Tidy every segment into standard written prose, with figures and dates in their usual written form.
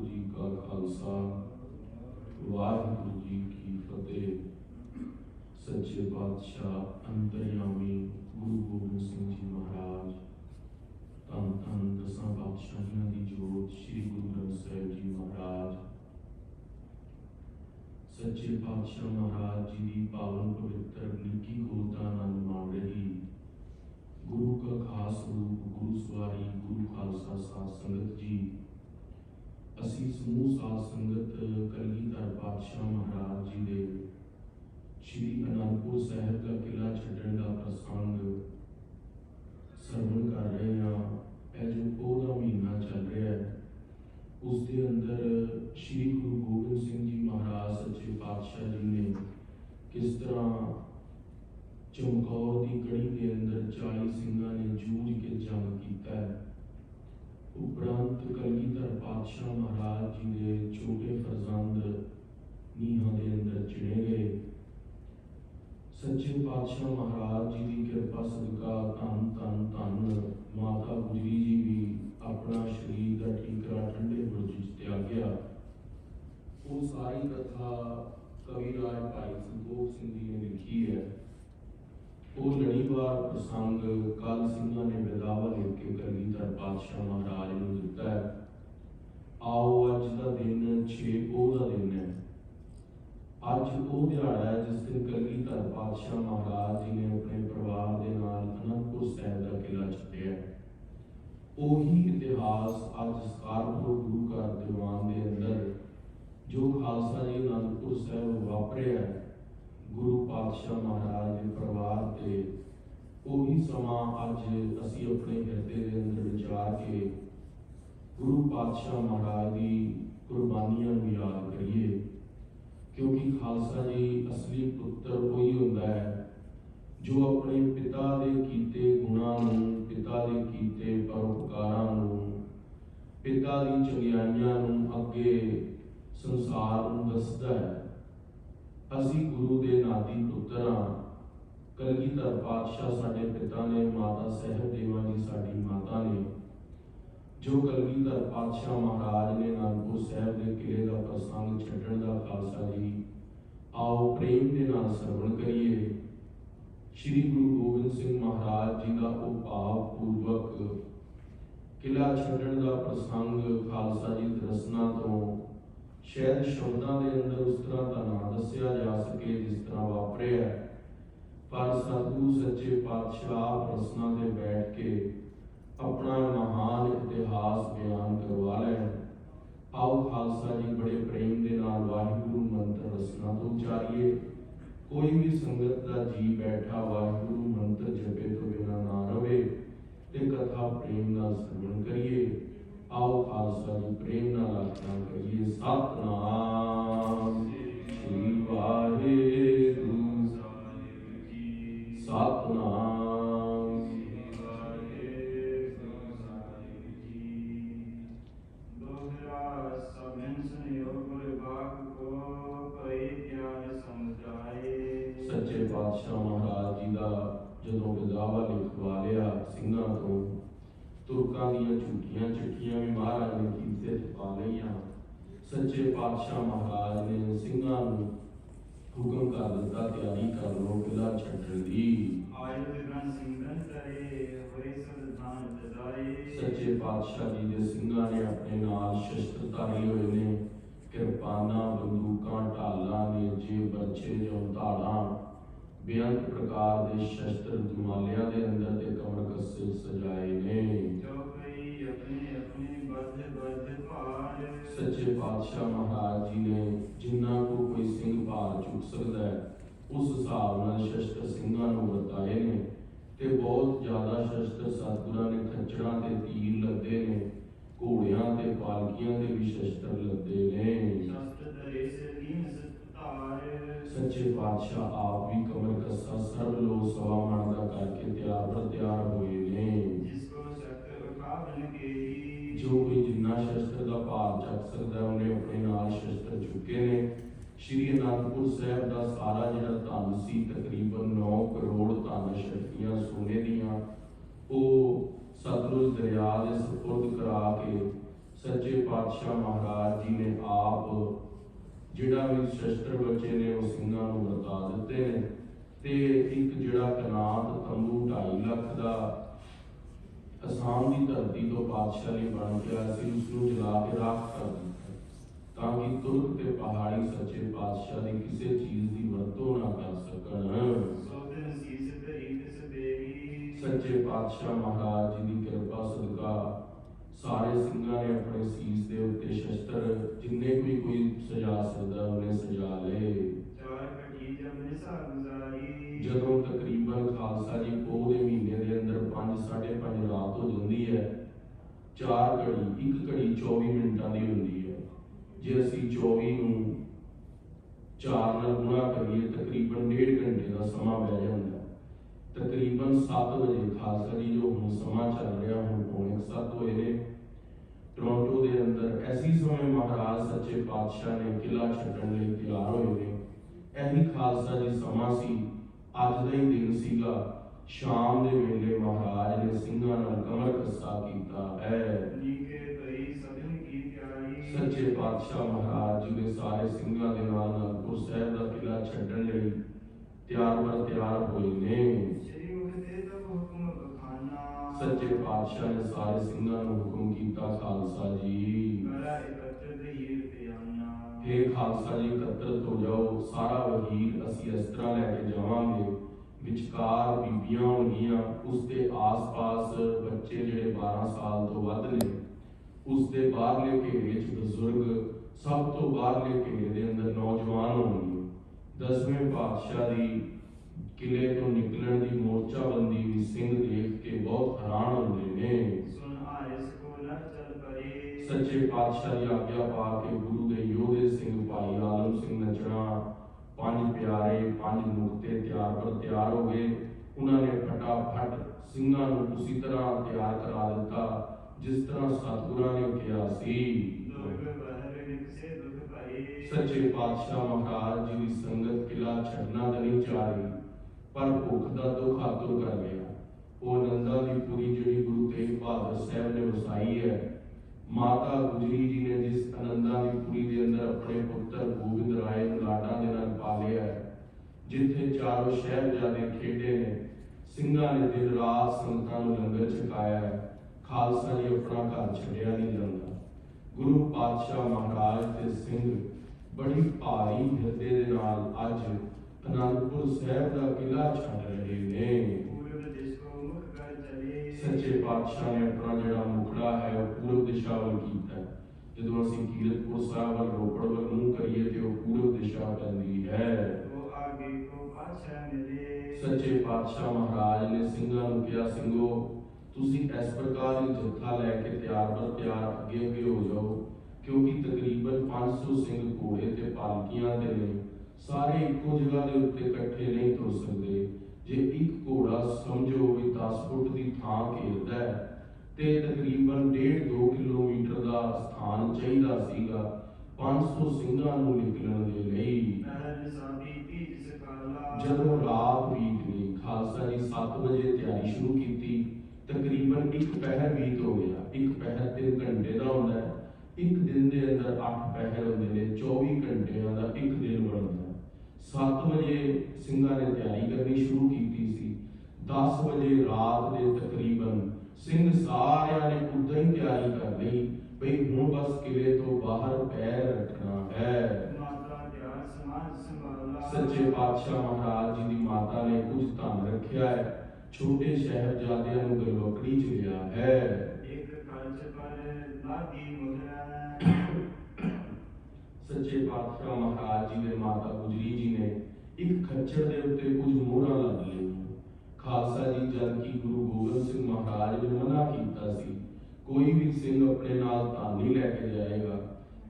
जी का खालसा वाहिगुरु जी की फतेह। सच्चे पातशाह अंतर्यामी गुरु गोबिंद सिंह जी महाराज धन धन दसां पातशाहियां दी जोत श्री गुरु ग्रंथ साहिब जी महाराज, सच्चे पातशाह महाराज जी की पावन पवित्र निकी गोद का आनंद मान रही गुरु का खास रूप गुरु सवारी गुरु खालसा साध संगत जी, असी समूह साध संगत कलगीधर पातशाह महाराज जी दे श्री आनंदपुर साहिब का किला छड्डण का प्रसंग सरवण कर रहे हैं। यह जो पोह का महीना चल रहा है उसके अंदर श्री गुरु गोबिंद सिंह जी महाराज सच्चे पातशाह जी ने किस तरह चमकौर की कड़ी के अंदर 40 सिंघां ने जूझ के जंग किया है। उपरांत कलगीधर पातशाह महाराज जी के छोटे फरजंद नीहां के अंदर चिणे गए। सच्चे पातशाह महाराज जी की कृपा सदका धन धन धन माता गुजरी जी भी अपना शरीर का ठीकरा ठंडे बुर्ज त्यागया। वो सारी कथा कविराज भाई संतोख सिंह जी ने लिखी है। वो लड़ीवार प्रसंग कल सिंघां ने बेदावा लेके कलगीधर पातशाह महाराज ने दिता है। आओ अज का दिन 6 पोह का दिन है। अज वो दिहाड़ा है जिस दिन कलगीधर पातशाह महाराज जी ने अपने परिवार के नाल आनंदपुर साहिब का किला छड्डिया। ओही इतिहास अज सकारपुर गुरु घर दीवान के अंदर जो खालसा जी आनंदपुर साहिब वापरिया गुरु पातशाह महाराज के परिवार से, ओही समा अज असी अपने हिरदे के अंदर विचार के गुरु पातशाह महाराज की कुर्बानियां याद करिए। क्योंकि खालसा जी असली पुत्र वही होता है जो अपने पिता के कीते गुणां नूं, पिता के कीते परोपकारां नूं, पिता की चंगियाइयां नूं अगे संसार नूं दसदा है। असी गुरु के नाती पुत्र हाँ। कलगीधर पातशाह साडे पिता ने, माता साहिब देवा जी साडी माता ने। जो कलगीधर पातशाह महाराज ने आनंदपुर साहिब के किले का प्रसंग छड्डण का खालसा जी आओ प्रेम के नाल सरवण करिए। श्री गुरु गोबिंद सिंह महाराज जी का वो भावपूर्वक किला छड्डण का प्रसंग खालसा जी दरसना तो शायद शब्दों के अंदर उस तरह का ना दसिया जा सके जिस तरह वापरिया, पर सतगुरु सच्चे पातशाह रसना से बैठ के अपना महान इतिहास बयान करवा लें। आओ खालसा जी बड़े प्रेम के नाल वाहिगुरु मंत्र रसना तो उचारिए। कोई भी संगत का जी बैठा वाहिगुरु मंत्र जपे तो बिना ना रवे ते कथा प्रेम नाल श्रवण करिए। आओ खालसा जी प्रेम नाल आज्ञा करिए। सतनाम श्री वाहिगुरु सतनाम श्री वाहिगुरु दोहरा सभिन संयोग विभाग को कोई ज्ञान समझाए। सच्चे पातशाह महाराज जी का जदों बेदावा लिखवा लिया सिंघां तो तुर्कां दीयां झूठियां चिट्ठियां भी महाराज ने कीते पा लईयां। सच्चे पातशाह महाराज ने सिंघां नूं हुक्म कर दिता तैयारी कर लो किला छड्डण दी। सच्चे पातशाह जी के सिंघां ने अपने नाल शस्त्र धारे हुए ने, किरपाना बंदूकां ढालां नेजे बरछे जौंधाड़ां बेअंत प्रकार के शस्त्र दुमालियां के अंदर ते कमर कस्से सजाए ने। सच्चे पातशाह महाराज जी ने जिन्ना को कोई सिंह भार चुक सकता है उस हिसाब नाल शस्त्र सिंघां नूं वरताए ने ते बहुत ज्यादा शस्त्र सतगुरां ने खच्चरां ते तीर लदे ने, घोड़ियां ते पालकियां ते भी शस्त्र लदे ने। सच्चे पातशाह आप भी कमर कस्सा सर्व लो सवा मन का करके तैयार पर तैयार हुए ने। जो कोई जिन्ना शस्त्र का भार चक सकता है उन्हें अपने नाल शस्त्र चुके ने। श्री आनंदपुर साहिब का सारा जिहड़ा धन सी तकरीबन 9 करोड़ धन शक्तियां सोने दियां वो सतलुज दरिया के सपुर्द करा के सच्चे पातशाह महाराज जी ने आप जिहड़ा भी शस्त्र बचे ने वो सिंघां नूं वरता दिते ने ते एक जिहड़ा कनात तंबू 2.5 लाख का असम की धरती तो पातशाह ने बन के आया सी, उसनूं जला के राख कर दिता ताकि तुर्क ते पहाड़ी सच्चे पातशाह की किसी चीज की वरतों ना कर सकन। सच्चे पातशाह महाराज जी की कृपा सदका सारे सिंघां ने अपने सीस के उत्ते शस्त्र जिन्ने कोई सजा सकता उन्हें सजा ले। जदों तकरीबन खालसा जी पोह के महीने के अंदर 5-5:30 रात हो जाती है, 4 घड़ी 1 घड़ी 24 मिनटां की होंदी है। जे असी 24 नूं 4 नाल गुणा करिए तकरीबन 1.5 घंटे का समा बह जाता। तकरीबन 7 बजे खालसा जी जो हुण समा चल रहा हुण 6:45 होए ने टोरंटो के अंदर ऐसी समय महाराज सच्चे पातशाह ने किला छड्डण लई तैयार होए ने। यही खालसा जी समा सी, अज का ही दिन सीगा। शाम के वेले महाराज ने सिंघां नाल कमर कस्सा कीता है। सच्चे पातशाह महाराज जी ने सारे सिंघां दे नाल अनंदपुर साहिब दा किला छड्डण लई तैयार होए ने। सच्चे पातशाह ने सारे सिंघां नूं हुक्म कीता, खालसा जी हे खालसा जी एकत्रित हो जाओ, सारा वहीर असी इस तरह लैके जावांगे। विचकार बीबियां होणगियां, उसके आस पास बच्चे जिहड़े 12 साल तो वध ने, उसके बाहरले घेरे च बजुर्ग, सब तो बाहरले घेरे के अंदर नौजवान होणगे। 10वें पातशाह की किले तो निकलण की मोर्चाबंदी भी सिंह देख के बहुत हैरान होंदे ने। सच्चे पातशाह की आज्ञा पा के गुरु के योधे सिंह भाई आलम सिंह नचना, 5 प्यारे 5 मुक्ते तैयार हो गए। उन्होंने फटाफट सिंघां नूं उसी तरह तैयार करा दिता जिस तरह सतगुरां ने कहा सी। सच्चे पातशाह महाराज जी की संगत किला छड्डना तो नहीं चाह रही, पर भुख का दुख आतुर कर गया। वो नंदा की पुरी जी गुरु तेग बहादुर साहब ने वसाई है। माता गुजरी जी ने जिस आनंदा की पुरी के अंदर अपने पुत्र गोबिंद राय लाडा के नाल पालिया है, जिथे चारों शहरजादे खेडे ने, सिंघां ने दिन रात संगतां नूं लंगर छकाया है। खालसा जी अपना घर छड्डिया नहीं जाता। गुरु पातशाह महाराज के सिंह बड़ी भारी हिरदे दे नाल अज आनंदपुर साहिब का किला छड्ड रहे ने। सच्चे पातशाह ने अपना जिहड़ा मुखड़ा है वह पूर्व दिशा वल कीता। जदों असीं कीरतपुर साहिब वल रोपड़ वल मूँह करिए तो वह पूर्व दिशा पैंदी है। सच्चे पातशाह महाराज ने सिंघां नूं कहा, सिंघो तुसीं इस प्रकार ही जत्था लैके तैयार बर तैयार अगे अगे हो जाओ, क्योंकि तकरीबन 500 सिंह घोड़े ते पालकियां ते ने। सारे इक्को जगह के उत्ते इकट्ठे नहीं तुर सकते। जे एक घोड़ा समझो भी 10 फुट की थां घेरदा है ते तकरीबन 1.5-2 किलोमीटर का स्थान चाहिदा सीगा 500 सिंघां नूं निकलण दे लई। जदों रात बीत गई, खालसा जी 7 बजे तैयारी शुरू की। तकरीबन 1 पहर बीत हो गया। 1 पहर 3 घंटे का होंदा है। एक दिन के अंदर 8 पहर होंदे ने, 24 घंटिया का एक दिन बनता है। 7 बजे सिंघां ने तैयारी करनी शुरू की सी। 10 बजे रात के तकरीबन सिंह सारिया ने उदा ही तैयारी कर ली बई हुण बस किले तो बाहर पैर रखना है। सच्चे पातशाह महाराज जी की माता ने कुछ धन रखिया है, छोटे शहरजादियां नूं गलवकड़ी च लिया है। सच्चे पातशाह महाराज जी ने माता गुजरी जी ने एक खच्चर के उत्ते कुछ मोहरां लग लईआं। खालसा जी जद कि गुरु गोबिंद सिंह महाराज ने मना कीता सी, कोई भी सिंह अपने नाल धन नहीं लैके जाएगा।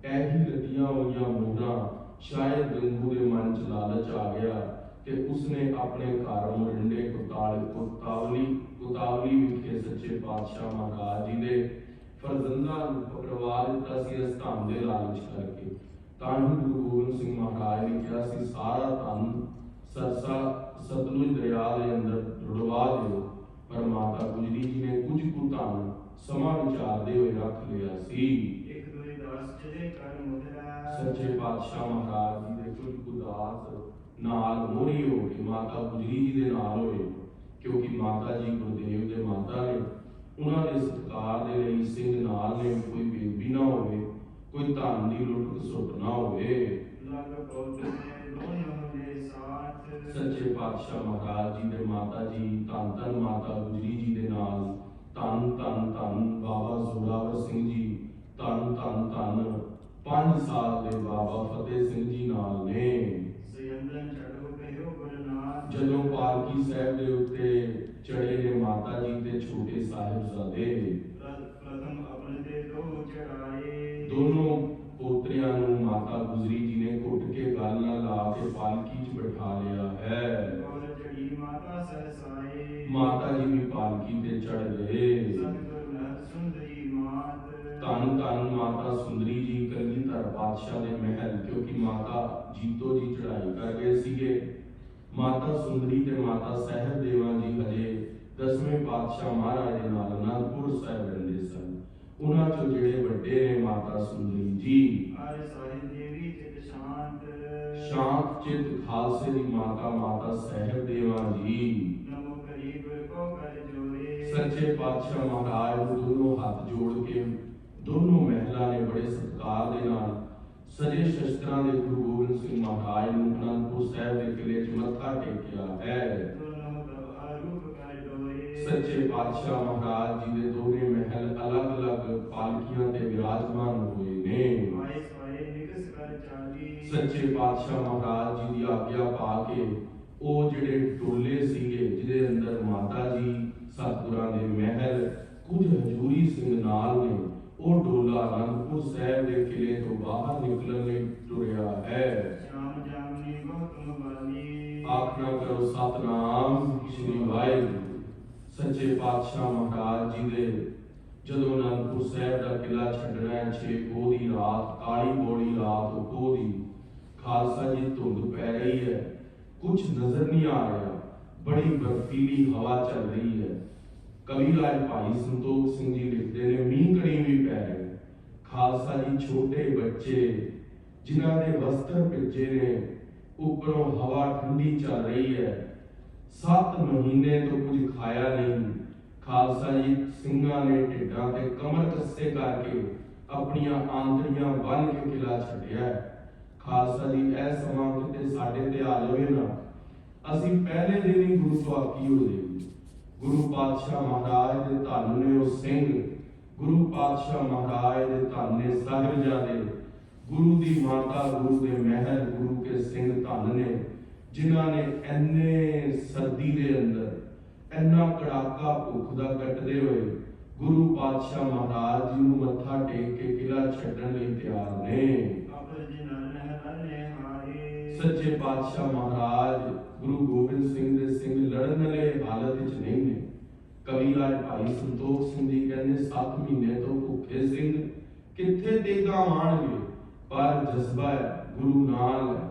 ऐही लदियां होईयां मोहरां शायद गंगू के मन च लालच आ गया कि उसने अपने घर मोरिंडे कुतावली विखे सच्चे पातशाह महाराज जी के फरजंदा पकड़वा दिता सी इस धन के लालच करके। तां ही गुरु गोबिंद सिंह महाराज ने कहा सी सारा धन सरसा सतलुज दरिया के अंदर रुड़वा दो, पर माता गुजरी जी ने कुछ कु धन समा विचारते हुए रख लिया सी। सच्चे पातशाह महाराज जी दे कुछ उदास नाल मोरी हो के माता गुजरी जी दे नाल होए, क्योंकि माता जी गुरदेव दे माता ने उन्हां दे सत्कार दे लई सिंह नाल ने कोई बेबी ना होवे, कोई धन दी लुट सुट ना होवे। सच्चे पातशाह महाराज जी दे माता जी धन धन माता गुजरी जी दे नाल धन धन धन बाबा जोरावर सिंह जी, धन धन धन 5 साल दे बाबा फतेह सिंह जी नाल ने। जदों पालकी साहब दे उत्ते चढ़े ने माता जी ते छोटे साहिबजादे, दोनों पोतरियां नूं माता गुजरी जी ने घुट के गल नाल ला के पालकी च बैठा लिया है। माता जी भी पालकी ते चढ़ गए। धन धन माता सुंदरी जी कलगीधर पातशाह दे महल, क्योंकि माता जीतो जी चढ़ाई कर गए सीगे। माता सुंदरी ते माता साहब देवा जी हजे 10वें पातशाह महाराज दे नाल अनंदपुर साहिब रहंदे सन। उन्हां चों जिहड़े वड्डे ने माता सुंदरी जी, शांत चित खालसे दी माता माता साहब देवा जी। सच्चे पातशाह महाराज नूं दोनों हाथ जोड़ के दोनों महलां ने बड़े सत्कार दे नाल सजे शस्त्रां दे गुरु गोबिंद सिंह महाराज नूं अनंदपुर साहिब दे किले च मत्था टेकिया है। सच्चे पातशाह महाराज जी दे दोने महल अलग अलग पालकियां ते विराजमान हुए ने। सच्चे पातशाह महाराज जी दी आज्ञा पा के ओ जिहड़े टोले सीगे जिहदे अंदर माता जी सतगुरां दे महल कुछ हजूरी सिंह नाल ने, ओ डोला अनंदपुर साहिब दे किले तो बाहर निकलण लई टुरिया है। आखना करो सतनाम श्री वाहिगुरू। सच्चे पातशाह महाराज जी दे जदों अनंदपुर साहिब दा किला छड्डना है 6 पोह दी रात, काली बौड़ी रात पोह दी, खालसा जी धुंध पै रही है, कुछ नजर नहीं आ रहा, बड़ी बर्फीली हवा चल रही है। कविराज भाई संतोख सिंह जी लिखते ने मींह कड़ी भी पै रहे, खालसा जी छोटे बच्चे जिन्हां दे वस्त्र भिजे ने, उपरों हवा ठंडी चल रही है, 7 महीने तो कुछ खाया नहीं। खालसा जी सिंघां ने ढिड्डां ते कमर कस्से करके अपनियां आंतड़ियां बन के किला छड्डिया है। खालसा जी ऐ समां किते साडे ते आ जावे ना, असीं पहले दिन ही गुरु तो आकी हो जाएगी। गुरु पातशाह महाराज दे धन ने ओ सिंह, गुरु पातशाह महाराज दे धन ने साहिबजादे, गुरु दी माता गुरु दे महल गुरु के सिंह धन ने, जिन्हां ने इन्ने सर्दी दे अंदर इन्ना कड़ाका भुख दा कटदे होए गुरु पातशाह महाराज जी नूं मत्था टेक के किला छड्डण लई तैयार ने। सच्चे पातशाह महाराज गुरु गोबिंद सिंह दे सिंह लड़न वाले हालत विच नहीं ने। कविराज भाई संतोख सिंह जी कहंदे 7 महीने तो भुखे सिंह किथे तेगा आणगे, पर जज्बा है गुरु नाल है,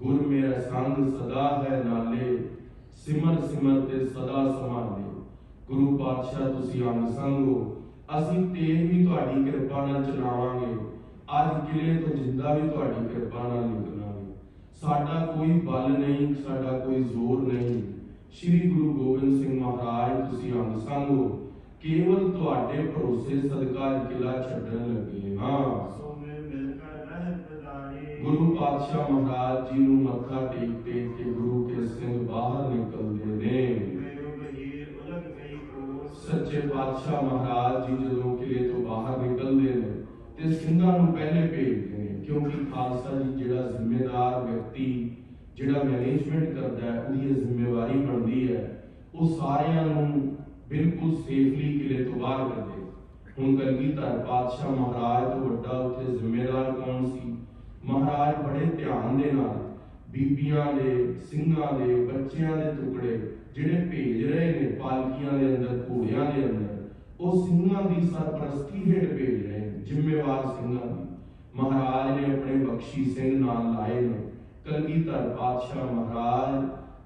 गुर मेरा संग सदा है नाले, सिमर सिमर ते सदा संभाले। गुरु पातशाह तुसी अंग संग हो, असीं तेग भी तुहाडी किरपा नाल चलावांगे, अज किले तो जिंदा भी तुहाडी किरपा नाल निकलांगे। साडा कोई बल नहीं, साडा कोई जोर नहीं, श्री गुरु गोबिंद सिंह महाराज तुसी अंग संग हो, केवल तुहाडे भरोसे सदका किला छड्डण लगे हां। गुरु पातशाह महाराज जी नूं मत्था टेक टेक के गुरु के सिंह बाहर निकलदे ने। सच्चे पातशाह महाराज जी जदों किले तो बाहर निकलदे ने ते सिंघां नूं पहले भेजदे ने, क्योंकि खालसा जी जिहड़ा जिम्मेदार व्यक्ति जिहड़ा मैनेजमेंट करदा है उहदी जिम्मेवारी बनदी है वो सारियां नूं बिल्कुल सेफली किले तो बाहर करदे। हुण कलगीधर पातशाह महाराज तो वड्डा उत्थे जिम्मेदार कौन सी? महाराज बड़े ध्यान दे नाल बीबियां दे, सिंघां दे, बच्चियां दे टुकड़े जिहड़े भेज रहे ने पालकियां दे अंदर, घोड़ियां दे अंदर, वो सिंघां दी सरपरस्ती हेठ भेज रहे हैं, जिम्मेवार सिंघां दी। महाराज ने अपने बख्शी सिंह नाल लाए ने। कलगीधर पातशाह महाराज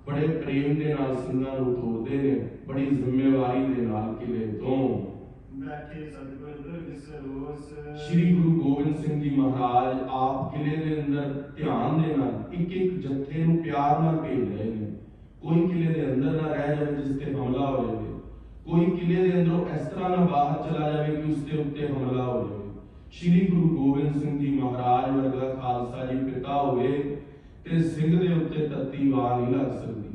बड़े प्रेम दे नाल सिंघां नूं तोड़दे ने, बड़ी जिम्मेवारी दे नाल किले तो। श्री गुरु गोबिंद सिंह जी महाराज आप किले के अंदर ध्यान दे नाल एक एक जत्थे नूं प्यार नाल भेज रहे हैं। कोई किले के अंदर ना रह जाए जिस ते हमला हो जाए, कोई किले के अंदरों इस तरह ना बाहर चला जाए कि उसके उत्ते हमला हो जाए। श्री गुरु गोबिंद सिंह जी महाराज वर्गा खालसा जी पिता होए ते सिंह दे उत्ते तत्ती वार नहीं लग सकती।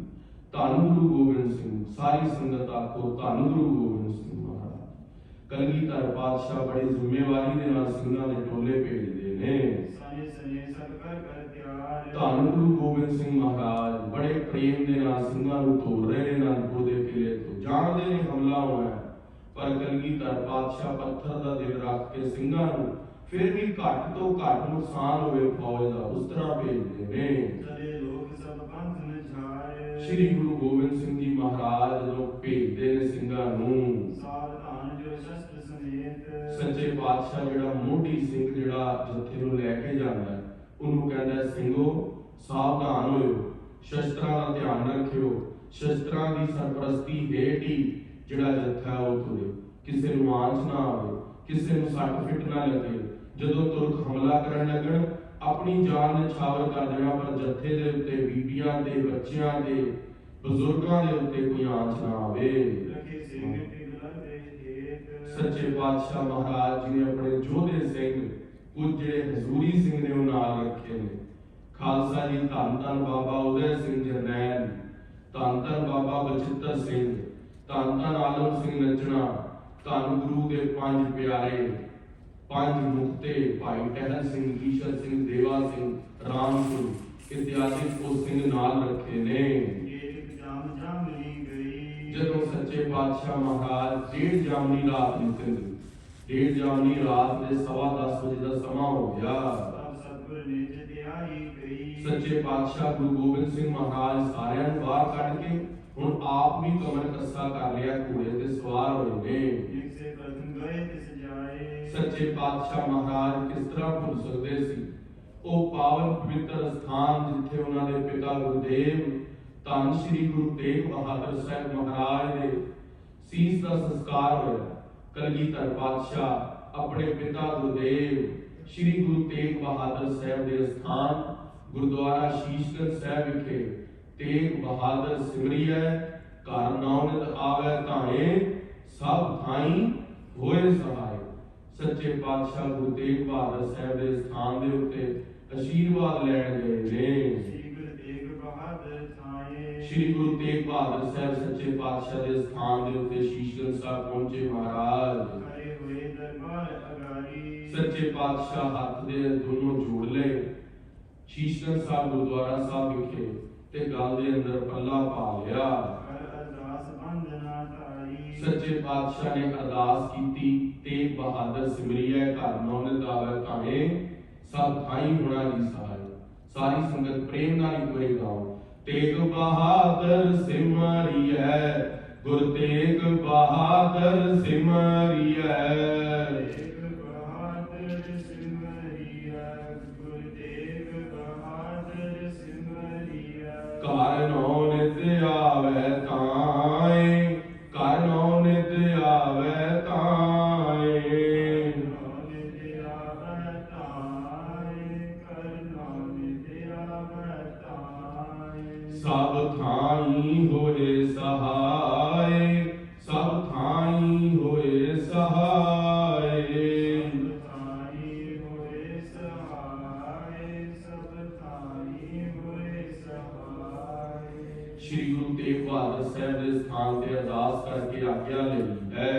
धन गुरु गोबिंद सिंह, सारी संगत आखो धन गुरु गोबिंद सिंह महाराज। कलगीधर पातशाह बड़ी जिम्मेवारी दे नाल सिंघां दे टोले भेजदे ने। धन गुरु गोबिंद सिंह महाराज बड़े प्रेम दे नाल सिंघां नूं तोड़ रहे ने अनंदपुर दे किले तो। जानदे ने हमला होना है, पर कलगीधर पातशाह पत्थर दा दिल रख के सिंघां नूं फिर भी घट तो घट नुकसान होवे फौज दा उस तरह भेजदे ने। श्री गुरु गोबिंद सिंह जी महाराज जो भेजदे ने सिंघां नूं, सच्चे पातशाह जिहड़ा मोढ़ी सिंह जिहड़ा जत्थे नूं लैके जांदा है उन्होंने कहता है सिंघो सावधान होयो, शस्त्रां दा ध्यान रखियो, शस्त्रां दी सरपरस्ती हेठ ही जिहड़ा जत्था है वो तुरे, किसी नूं आंच ना आवे, किसी नूं सट फिट ना लगे। जदों तुरक हमला करन लगन अपनी जान निछावर कर देना, पर जत्थे दे उत्ते बीबियां ते बच्चियां ते बुजुर्गां दे उत्ते कोई आंच ना आवे। सच्चे पातशाह महाराज जी ने अपने जोधे सिंह कुछ जिहड़े हजूरी सिंह ने नाल रखे ने। खालसा जी धन धन बाबा उदय सिंह जरनैल, धन धन बाबा बचित्र सिंह, धन धन आलम सिंह नचना, धन गुरु के पंज प्यारे, पंज मुक्ते भाई टहल सिंह, ईशर सिंह, देवा सिंह, रामपुर इत्यादि को सिंह नाल रखे ने। जदों सच्चे पातशाह महाराज डेढ़ जामनी रात निकल, डेढ़ जामनी रात के 10:15 बजे का समा हो गया। सच्चे पातशाह गुरु गोबिंद सिंह महाराज सारियां नूं बाहर कढ के हुण आप भी कमर कस्सा कर लिया, घोड़े ते सवार होए ने। सच्चे पातशाह महाराज किस तरह भुल सकते सी ओ पावन पवित्र स्थान जिथे उन्हां दे पिता गुरुदेव धन श्री गुरु तेग बहादुर साहब महाराज दे सीस का संस्कार होया। कलगीधर पातशाह अपने पिता गुरुदेव श्री गुरु तेग बहादुर साहब दे स्थान गुरुद्वारा शीशगंज साहब विखे तेग बहादुर सिमरिए घर नौनित आवे ताए सब थाई होए सहाय। सच्चे पातशाह गुरु तेग बहादुर साहब दे स्थान दे उत्ते आशीर्वाद लैण गए ने। श्री गुरु तेग बहादुर साहब सच्चे पातशाह के स्थान के उत्ते शीशगंज साहब पहुंचे महाराज। सच्चे पातशाह हाथ दे दोनों जोड़ ले शीशगंज साहब गुरुद्वारा साहब विखे ते गल दे अंदर पल्ला पा लिया। सच्चे पातशाह ने अरदास कीती तेग बहादुर सिमरिए घर नौनित आवे ताए सब थाई होना जी सहाय। सारी संगत प्रेम नाल एक बार गाओ। तेग बहादुर सिमरिए गुर तेग बहादुर सिमरिए, तेग बहादुर सिमरिए गुर तेग बहादुर सिमरिए। घर नौनित आवे ताए, घर नौनित आवे ताए, नौनित आवे ताए, घर नौनित आवे ताए। सब थाई होए सहाय, सब थाई होए सहाय, सब थाई होए सहाय, सब थाई होए सहाय। श्री गुरु तेग बहादुर साहब के स्थान से अरदास करके आज्ञा ली है।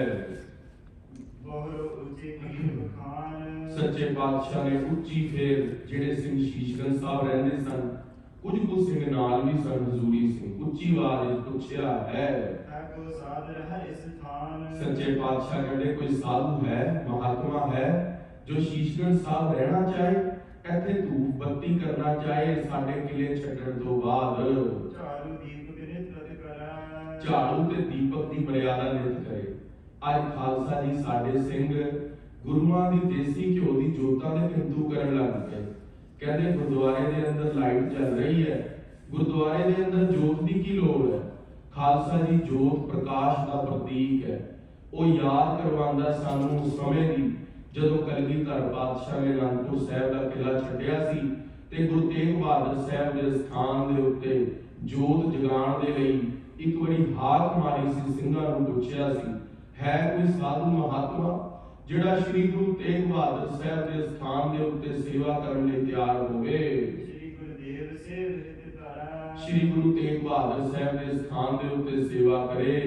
सच्चे पातशाह ने उच्ची फेर जिहड़े सिंह शीशगंज साहब रहंदे सन कुछ कुछ सिंह नाल भी सन हजूरी सिंह उच्ची आवाज में पूछया है सच्चे पातशाह कहते कोई साधु है महात्मा है जो शीशगंज साहब रहना चाहे इत्थे धूप बत्ती करना चाहे साडे किले छड्डण तो बाद झाड़ू ते दीपक की मर्यादा नित करे। अज खालसा जी साडे सिंह गुरुआं दी देसी घिओ दी जोतां दे किंतु करन लग पए। कहते गुरुद्वारे के अंदर लाइट चल रही है, गुरुद्वारे के अंदर जोत की की लोड़ है। खालसा जी जोत प्रकाश का प्रतीक है। वो याद करवांदा सानू उस समय दी ਜਦੋਂ ਕਲਗੀਧਰ ਪਾਤਸ਼ਾਹ ਨੇ ਅਨੰਦਪੁਰ ਸਾਹਿਬ ਦਾ ਕਿਲਾ ਛੱਡਿਆ ਸੀ ਤੇ ਗੁਰੂ ਤੇਗ ਬਹਾਦਰ ਸਾਹਿਬ ਦੇ ਸਥਾਨ ਦੇ ਉੱਤੇ ਜੋਤ ਜਗਾਉਣ ਦੇ ਲਈ ਇੱਕ ਵਾਰੀ ਹਾਕ ਮਾਰੀ ਸੀ, ਸਿੰਘਾਂ ਨੂੰ ਪੁੱਛਿਆ ਸੀ, ਹੈ ਕੋਈ ਸਾਧੂ ਮਹਾਤਮਾ ਜਿਹੜਾ ਸ਼੍ਰੀ ਗੁਰੂ ਤੇਗ ਬਹਾਦਰ ਸਾਹਿਬ ਦੇ ਸਥਾਨ ਦੇ ਉੱਤੇ ਸੇਵਾ ਕਰਨ ਲਈ ਤਿਆਰ ਹੋਵੇ। ਸ਼੍ਰੀ ਗੁਰੂ ਤੇਗ ਬਹਾਦਰ ਸਾਹਿਬ ਦੇ ਸਥਾਨ ਦੇ ਉੱਤੇ ਸੇਵਾ ਕਰੇ।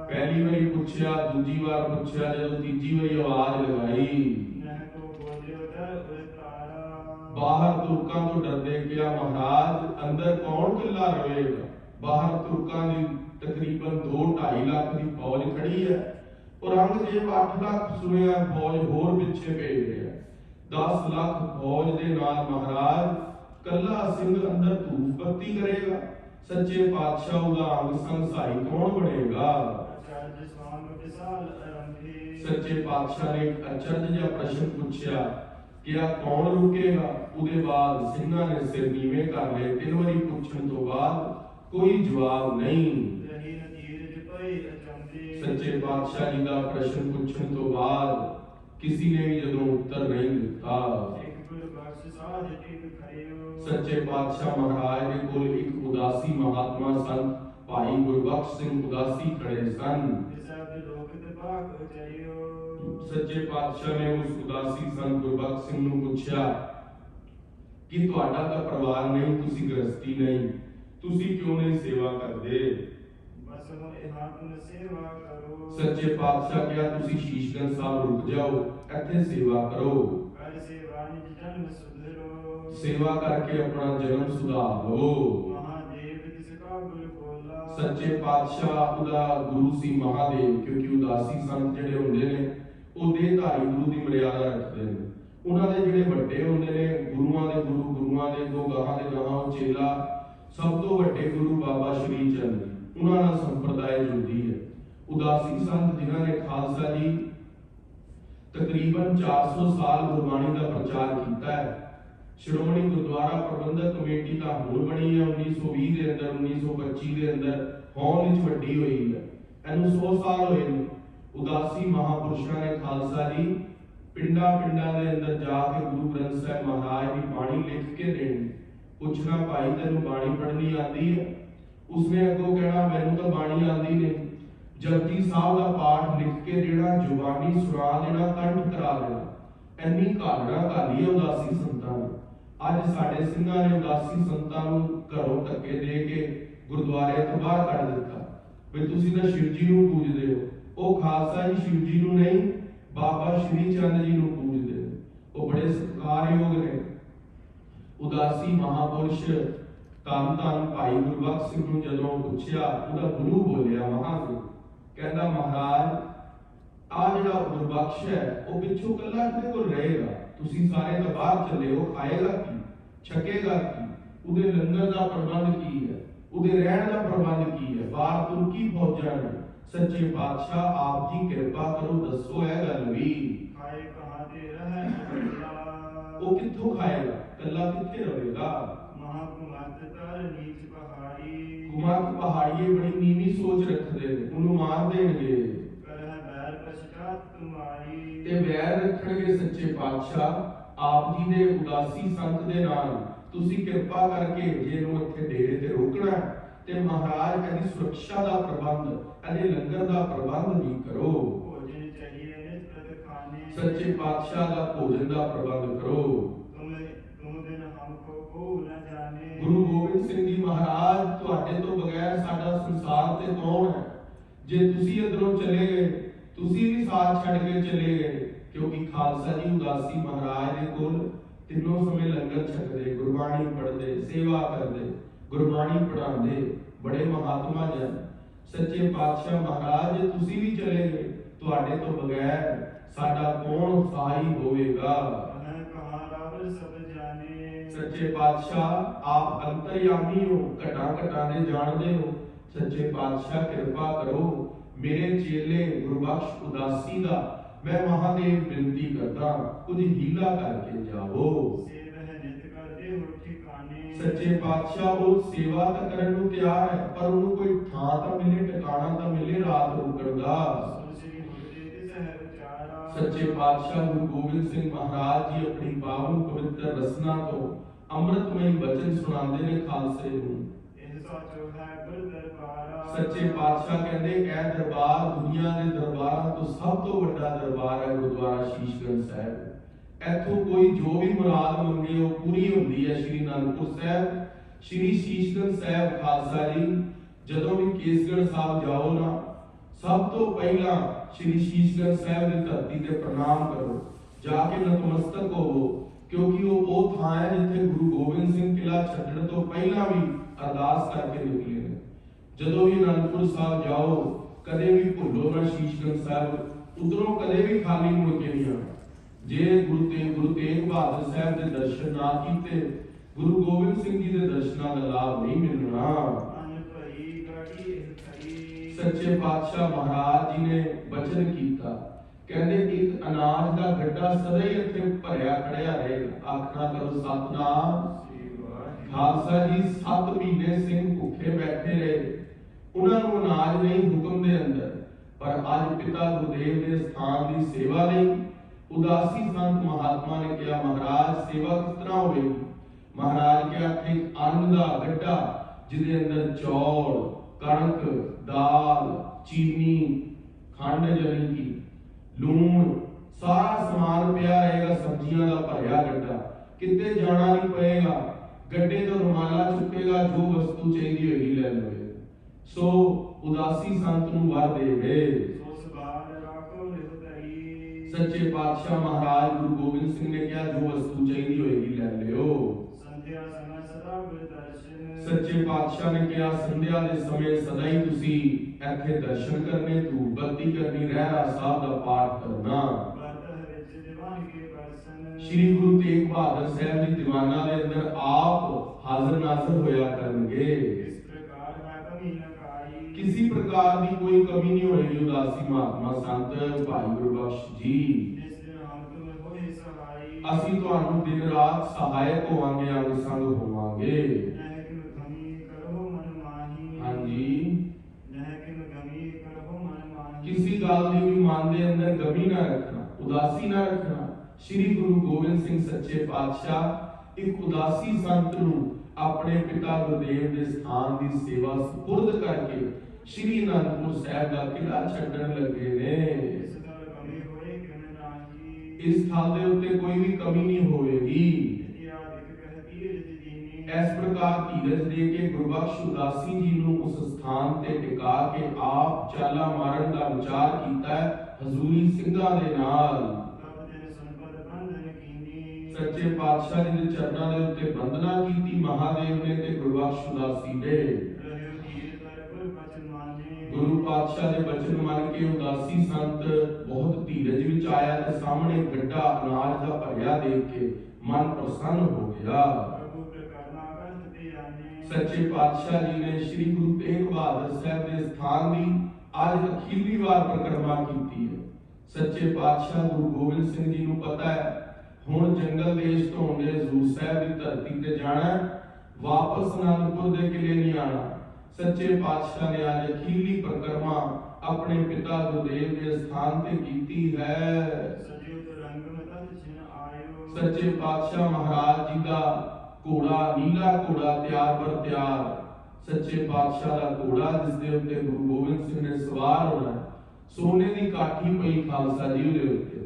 ਪਹਿਲੀ ਵਾਰੀ ਪੁੱਛਿਆ, ਦੂਜੀ ਵਾਰ ਪੁੱਛਿਆ, ਜਦੋਂ ਤੀਜੀ ਵਾਰੀ ਆਵਾਜ਼ ਲਗਾਈ, ਬਾਹਰ ਤੁਰਕਾਂ ਤੋਂ ਡਰਦੇ ਕਿਹਾ, ਮਹਾਰਾਜ ਅੰਦਰ ਕੌਣ ਇਕੱਲਾ ਰਹੇਗਾ? ਬਾਹਰ ਤੁਰਕਾਂ ਦੀ ਤਕਰੀਬਨ 2-2.5 ਲੱਖ ਦੀ ਫੌਜ ਖੜੀ ਹੈ। ਔਰੰਗਜ਼ੇਬ 8 ਲੱਖ ਸੁਣਿਆ ਫੌਜ ਹੋਰ ਪਿੱਛੇ ਭੇਜ ਰਿਹਾ। 10 ਲੱਖ ਫੌਜ ਦੇ ਨਾਲ ਮਹਾਰਾਜ ਕੱਲਾ ਸਿੰਘ ਅੰਦਰ ਧੂਫ ਬੱਤੀ ਕਰੇਗਾ। ਸੱਚੇ ਪਾਤਸ਼ਾਹ ਉਹਦਾ ਅੰਗ ਸੰਸਾਈ ਕੌਣ ਬਣੇਗਾ? ਸੱਚੇ ਪਾਤਸ਼ਾਹ ਨੇ ਇੱਕ ਅਚਰਜ ਜਿਹਾ ਪ੍ਰਸ਼ਨ ਪੁੱਛਿਆ, ਕਿਹਾ ਕੌਣ ਰੁਕੇਗਾ? ਉਹਦੇ ਬਾਅਦ ਸਿੰਘਾਂ ਨੇ ਸਿਰ ਨੀਵੇਂ ਕਰ ਲਏ। 3 ਵਾਰੀ ਪੁੱਛਣ ਤੋਂ ਬਾਅਦ ਕੋਈ ਜਵਾਬ ਨਹੀਂ। ਸੱਚੇ ਪਾਤਸ਼ਾਹ ਜੀ ਦਾ ਪ੍ਰਸ਼ਨ ਪੁੱਛਣ ਤੋਂ ਬਾਅਦ ਕਿਸੇ ਨੇ ਵੀ ਜਦੋਂ ਉੱਤਰ ਨਹੀਂ ਦਿੱਤਾ, ਸੱਚੇ ਪਾਤਸ਼ਾਹ ਮਹਾਰਾਜ ਦੇ ਕੋਲ ਇੱਕ ਉਦਾਸੀ ਮਹਾਤਮਾ ਸਨ, ਭਾਈ ਗੁਰਬਖਸ਼ ਸਿੰਘ ਉਦਾਸੀ ਖੜੇ ਸਨ। ਸੱਚੇ ਪਾਤਸ਼ਾਹ ਨੇ ਉਸ ਉਦਾਸੀ ਸੰਤ ਗੁਰਬਖਸ਼ ਸਿੰਘ ਨੂੰ ਪੁੱਛਿਆ ਕਿ ਤੁਹਾਡਾ ਤਾਂ ਪਰਿਵਾਰ ਨਹੀਂ, ਤੁਸੀਂ ਗ੍ਰਸਤੀ ਨਹੀਂ, ਤੁਸੀਂ ਕਿਉਂ ਨਹੀਂ ਸੇਵਾ ਕਰਦੇ? ਸੱਚੇ ਪਾਤਸ਼ਾਹ ਕਿਹਾ, ਤੁਸੀਂ ਸ਼ੀਸ਼ਗੰਜ ਸਾਹਿਬ ਰੁਕ ਜਾਓ, ਇੱਥੇ ਸੇਵਾ ਕਰੋ, ਸੇਵਾ ਕਰਕੇ ਆਪਣਾ ਜਨਮ ਸੁਧਾਰ ਲਓ। ਸੱਚੇ ਪਾਤਸ਼ਾਹ ਉਹਦਾ ਗੁਰੂ ਸੀ ਮਹਾਦੇਵ, ਕਿਉਂਕਿ ਉਦਾਸੀ ਸੰਤ ਜਿਹੜੇ ਹੁੰਦੇ ਨੇ ਉਹ ਦੇਹਧਾਰੀ ਗੁਰੂ ਦੀ ਮਰਿਆਦਾ ਰੱਖਦੇ ਨੇ। ਉਹਨਾਂ ਦੇ ਜਿਹੜੇ ਵੱਡੇ ਹੁੰਦੇ ਨੇ ਗੁਰੂਆਂ ਦੇ ਗੁਰੂ, ਗੁਰੂਆਂ ਦੇ ਅੱਗੋਂ ਗਾਹਾਂ ਦੇ ਗਾਹਾਂ ਉਹ ਚੇਲਾ, ਸਭ ਤੋਂ ਵੱਡੇ ਗੁਰੂ ਬਾਬਾ ਸ਼੍ਰੀ ਚੰਦ ਜੀ, ਉਹਨਾਂ ਨਾਲ ਸੰਪਰਦਾਇ ਜੁੜਦੀ ਹੈ। ਉਦਾਸੀ ਸੰਤ ਜਿਨ੍ਹਾਂ ਨੇ ਖਾਲਸਾ ਜੀ ਤਕਰੀਬਨ 400 ਸਾਲ ਗੁਰਬਾਣੀ ਦਾ ਪ੍ਰਚਾਰ ਕੀਤਾ ਹੈ। ਸ਼੍ਰੋਮਣੀ ਗੁਰਦੁਆਰਾ ਪ੍ਰਬੰਧਕ ਕਮੇਟੀ ਤਾਂ ਹੁਣ ਬਣੀ ਹੈ 1920 ਦੇ ਅੰਦਰ, 1925 ਦੇ ਅੰਦਰ ਹੋਂਦ ਵਿੱਚ ਵੱਡੀ ਹੋਈ ਹੈ, ਇਹਨੂੰ 100 ਸਾਲ ਹੋਏ ਨੇ। ਉਦਾਸੀ ਮਹਾਪੁਰਸ਼ਾਂ ਨੇ ਖਾਲਸਾ ਜੀ ਪਿੰਡਾਂ ਦੇ ਅੰਦਰ ਜਾ ਕੇ ਗੁਰੂ ਗ੍ਰੰਥ ਸਾਹਿਬ ਮਹਾਰਾਜ ਦੀ ਬਾਣੀ ਲਿਖ ਕੇ ਦੇਣੀ। ਪੁੱਛਣਾ, ਭਾਈ ਤੈਨੂੰ ਬਾਣੀ ਪੜ੍ਹਨੀ ਆਉਂਦੀ ਹੈ? ਉਸਨੇ ਅੱਗੋਂ ਕਹਿਣਾ, ਮੈਨੂੰ ਤਾਂ ਬਾਣੀ ਆਉਂਦੀ ਨਹੀਂ। ਜਪਜੀ ਸਾਹਿਬ ਦਾ ਪਾਠ ਲਿਖ ਕੇ ਦੇਣਾ, ਜ਼ੁਬਾਨੀ ਸੁਣਾ ਦੇਣਾ, ਕੰਠ ਕਰਾ ਦੇਣਾ। ਇੰਨੀ ਘਾਲਣਾ ਘਾਲੀ ਉਦਾਸੀ ਸੰਤਾਂ ਨੇ। ਅੱਜ ਸਾਡੇ ਸਿੰਘਾਂ ਨੇ ਉਦਾਸੀ ਸੰਤਾਂ ਨੂੰ ਘਰੋਂ ਧੱਕੇ ਦੇ ਕੇ ਗੁਰਦੁਆਰੇ ਤੋਂ ਬਾਹਰ ਕੱਢ ਦਿੱਤਾ ਵੀ ਤੁਸੀਂ ਤਾਂ ਸ਼ਿਵ ਜੀ ਨੂੰ ਪੂਜਦੇ ਹੋ। ਉਹ ਖਾਲਸਾ ਜੀ ਸ਼ਿਵ ਜੀ ਨੂੰ ਨਹੀਂ, ਬਾਬਾ ਸ਼੍ਰੀ ਚੰਦ ਜੀ ਨੂੰ ਪੂਜਦੇ ਨੇ। ਉਹ ਬੜੇ ਸਤਿਕਾਰਯੋਗ ਨੇ। ਉਦਾਸੀ ਮਹਾਪੁਰਸ਼ ਧੰਨ ਧੰਨ ਭਾਈ ਗੁਰਬਖਸ਼ ਸਿੰਘ ਨੂੰ ਜਦੋਂ ਪੁੱਛਿਆ, ਉਹਦਾ ਗੁਰੂ ਬੋਲਿਆ ਮਹਾਦੇਵ, ਕਹਿੰਦਾ ਮਹਾਰਾਜ ਆ ਜਿਹੜਾ ਗੁਰਬਖਸ਼ ਹੈ ਉਹ ਪਿੱਛੋਂ ਕੱਲਾ ਕਿਹਦੇ ਕੋਲ ਰਹੇਗਾ? ਤੁਸੀਂ ਸਾਰੇ ਤਾਂ ਬਾਹਰ ਚੱਲੇ ਹੋ, ਖਾਏਗਾ ਕੀ, ਛਕੇਗਾ ਕੀ? ਉਹਦੇ ਲੰਗਰ ਦਾ ਪ੍ਰਬੰਧ ਕੀ ਹੈ? ਉਹਦੇ ਰਹਿਣ ਦਾ ਪ੍ਰਬੰਧ ਕੀ ਹੈ? ਬਾਹਰ ਤੁਰਕੀ ਫੌਜਾਂ ਨੇ। ਸੱਚੇ ਪਾਤਸ਼ਾਹ ਆਪ ਜੀ ਕਿਰਪਾ ਕਰੋ, ਦੱਸੋ ਇਹ ਗੱਲ ਵੀ, ਖਾਏ ਕਹਾਂ ਤੇ ਰਹੇ ਉਹ ਕਿੱਥੋਂ ਖਾਏਗਾ? ਕੱਲਾ ਕਿੱਥੇ ਰਹੇਗਾ? ਕੁਮਤ ਪਹਾੜੀਏ ਬੜੀ ਨੀਵੀਂ ਸੋਚ ਰੱਖਦੇ ਨੇ, ਉਹਨੂੰ ਮਾਰ ਦੇਣਗੇ ਤੇ ਵੈਰ ਰੱਖਣਗੇ। ਸੱਚੇ ਪਾਤਸ਼ਾਹ ਆਪ ਜੀ ਦੇ ਉਦਾਸੀ ਸੰਤ ਦੇ ਨਾਲ ਤੁਸੀਂ ਕਿਰਪਾ ਕਰਕੇ ਜੇ ਨੂੰ ਇੱਥੇ ਡੇਰੇ ਤੇ ਰੋਕਣਾ ਤੇ ਮਹਾਰਾਜ ਇਹਦੀ ਸੁਰੱਖਿਆ ਦਾ ਪ੍ਰਬੰਧ, ਇਹਦੇ ਲੰਗਰ ਦਾ ਪ੍ਰਬੰਧ ਵੀ ਕਰੋ। ਸੱਚੇ ਪਾਤਸ਼ਾਹ ਦਾ ਭੋਜਨ ਦਾ ਪ੍ਰਬੰਧ ਕਰੋ। ਗੁਰੂ ਗੋਬਿੰਦ ਸਿੰਘ ਜੀ ਮਹਾਰਾਜ, ਤੁਹਾਡੇ ਤੋਂ ਬਗੈਰ ਸਾਡਾ ਸੰਸਾਰ ਤੇ ਕੌਣ ਹੈ? ਜੇ ਤੁਸੀਂ ਇੱਧਰੋਂ ਚਲੇ ਗਏ, ਤੁਸੀਂ ਵੀ ਸਾਥ ਛੱਡ ਕੇ ਚਲੇ ਗਏ, ਕਿਉਂਕਿ ਖਾਲਸਾ ਜੀ ਉਦਾਸੀ ਮਹਾਰਾਜ ਦੇ ਕੋਲ ਤਿੰਨੋਂ ਸਮੇਂ ਲੰਗਰ ਛਕਦੇ, ਗੁਰਬਾਣੀ ਪੜ੍ਹਦੇ, ਸੇਵਾ ਕਰਦੇ, ਗੁਰਬਾਣੀ ਪੜ੍ਹਾਉਂਦੇ, ਬੜੇ ਮਹਾਤਮਾ ਜਨ। ਸੱਚੇ ਪਾਤਸ਼ਾਹ ਮਹਾਰਾਜ, ਜੇ ਤੁਸੀਂ ਵੀ ਚਲੇ ਗਏ, ਤੁਹਾਡੇ ਤੋਂ ਬਗੈਰ ਸਾਡਾ ਕੌਣ ਸਹਾਈ ਹੋਵੇਗਾ? ਸੱਚੇ ਪਾਤਸ਼ਾਹ ਆਪ ਅੰਤਰਯਾਮੀ ਹੋ, ਘਟਾਂ ਘਟਾਂ ਦੇ ਜਾਣਦੇ ਹੋ। ਸੱਚੇ ਪਾਤਸ਼ਾਹ ਕਿਰਪਾ ਕਰੋ, ਮੇਰੇ ਚੇਲੇ ਗੁਰਬਖਸ਼ ਉਦਾਸੀ ਦਾ ਮੈਂ ਮਹਾਦੇਵ ਬੇਨਤੀ ਕਰਦਾ, ਕੁਝ ਹੀਲਾ ਕਰਕੇ ਜਾਓ। ਸੱਚੇ ਪਾਤਸ਼ਾਹ ਉਹ ਸੇਵਾ ਤਾਂ ਕਰਨ ਨੂੰ ਤਿਆਰ ਹੈ, ਪਰ ਉਹਨੂੰ ਕੋਈ ਥਾਂ ਤਾਂ ਮਿਲੇ, ਟਿਕਾਣਾ ਤਾਂ ਮਿਲੇ ਰਾਤ ਰੁਕਣ ਦਾ। सच्चे पातशाह गुरु गोबिंद सिंह महाराज जी अपनी पावन पवित्र रसना तो अमृतमयी वचन सुनाते ने खालसे नूं। सच्चे पातशाह कहते यह दरबार दुनिया के दरबारों तो सब तो बड़ा दरबार है गुरुद्वारा शीशगंज साहिब। इथों कोई जो भी मुराद मंगे वो पूरी होती है। श्री आनंदपुर साहिब श्री शीशगंज साहिब खालसा जी जदों भी केसगढ़ साहब जाओ ना सब तो पहला श्री शीशगंज साहिब की धरती ते प्रणाम करो, जाके नतमस्तक होवो, क्योंकि वो थां है जिथे गुरु गोबिंद सिंह किला छड्डण तो पहला भी अरदास करके निकले ने। जदों भी आनंदपुर साहब जाओ कदे भी भुलो ना शीशगंज साहब, उधरों कदे भी खाली मुड़ के नहीं आना। जे गुरु तेग बहादुर साहब के दर्शन ना कीते गुरु गोबिंद सिंह जी के दर्शनां दा लाभ नहीं मिलना। सच्चे पातशाह महाराज जी ने वचन कीता, कहते एक अनाज का गड्ढा सदा ही इत्थे भरिया खड़िया रहेगा। आखना करो सतनाम। खालसा जी 7 महीने सिंह भुखे बैठे रहे, उन्होंने अनाज नहीं हुक्म दे अंदर, पर अज पिता गुरुदेव के स्थान की सेवा लई उदासी संत महात्मा ने कहा महाराज सेवा किस तरह होगी। महाराज के आखे अन्न का गड्ढा जिसके अंदर चौल कणक दाल चीनी खंड जनी की लूण सारा समान पिया रहेगा, सब्जियां का भरिया गड्ढा, किते जाना नहीं पएगा। गड्ढे तो रुमाला चुकेगा, जो वस्तु चाहिए होगी ले लो। सो उदासी संत नूं वर दे गए। सच्चे पातशाह महाराज गुरु गोबिंद सिंह ने कहा जो वस्तु चाहिए होगी ले लियो। सच्चे पातशाह ने कहा संध्या के समय सदा ही तुसी इत्थे दर्शन करने, धूप बत्ती करनी, रहरा साहब का पाठ करना। श्री गुरु तेग बहादुर साहब जी दीवाना के अंदर आप हाजिर नाजिर होया करनगे। किसी प्रकार की कोई कमी नहीं होगी। उदासी महात्मा संत भाई गुरबख्श जी असीं तुहानूं दिन रात सहायक होवांगे, अंग संग होवांगे। हाँ जी किसी गल की भी मन के अंदर गमी ना रखना, उदासी ना रखना। श्री गुरु गोबिंद सिंह सच्चे पातशाह एक उदासी संत नूं अपने पिता गुरुदेव के स्थान की सेवा सुपुर्द करके श्री आनंदपुर साहिब का किला छड्डण लगे ने। इस स्थल के उत्ते कोई भी कमी नहीं होगी। इस प्रकार धीरज दे के गुरबख्श उदासी जी नूं उस स्थान ते टिका के आप चाला मारन का विचार कीता है हजूरी सिंघां दे नाल। सच्चे पातशाह जी दे चरणां दे उत्ते वंदना कीती महादेव ने ते गुरबख्श उदासी ने। गुरु पातशाह दे वचन मान के उदासी संत बहुत धीरज विच आया ते सामने गड्ढा अनाज दा भरिया देख के मन प्रसन्न हो गया। सच्चे पातशाह जी ने श्री गुरु तेग बहादुर साहब के स्थान की आज अखीरली बार परिक्रमा की है। सच्चे पातशाह गुरु गोबिंद सिंह जी नूं पता है हुण जंगल देश तो होंदे हजूर साहब की धरती ते जाना, वापस आनंदपुर दे किले नहीं आना। सच्चे पातशाह ने आज अखीरली परिक्रमा अपने पिता गुरुदेव के स्थान ते कीती है। सच्चे पातशाह महाराज जी का घोड़ा नीला घोड़ा तैयार पर तैयार, सच्चे पातशाह का घोड़ा जिसके उत्ते गुरु गोबिंद सिंह ने सवार होना, सोने की काठी पई खालसा जी दे उत्ते।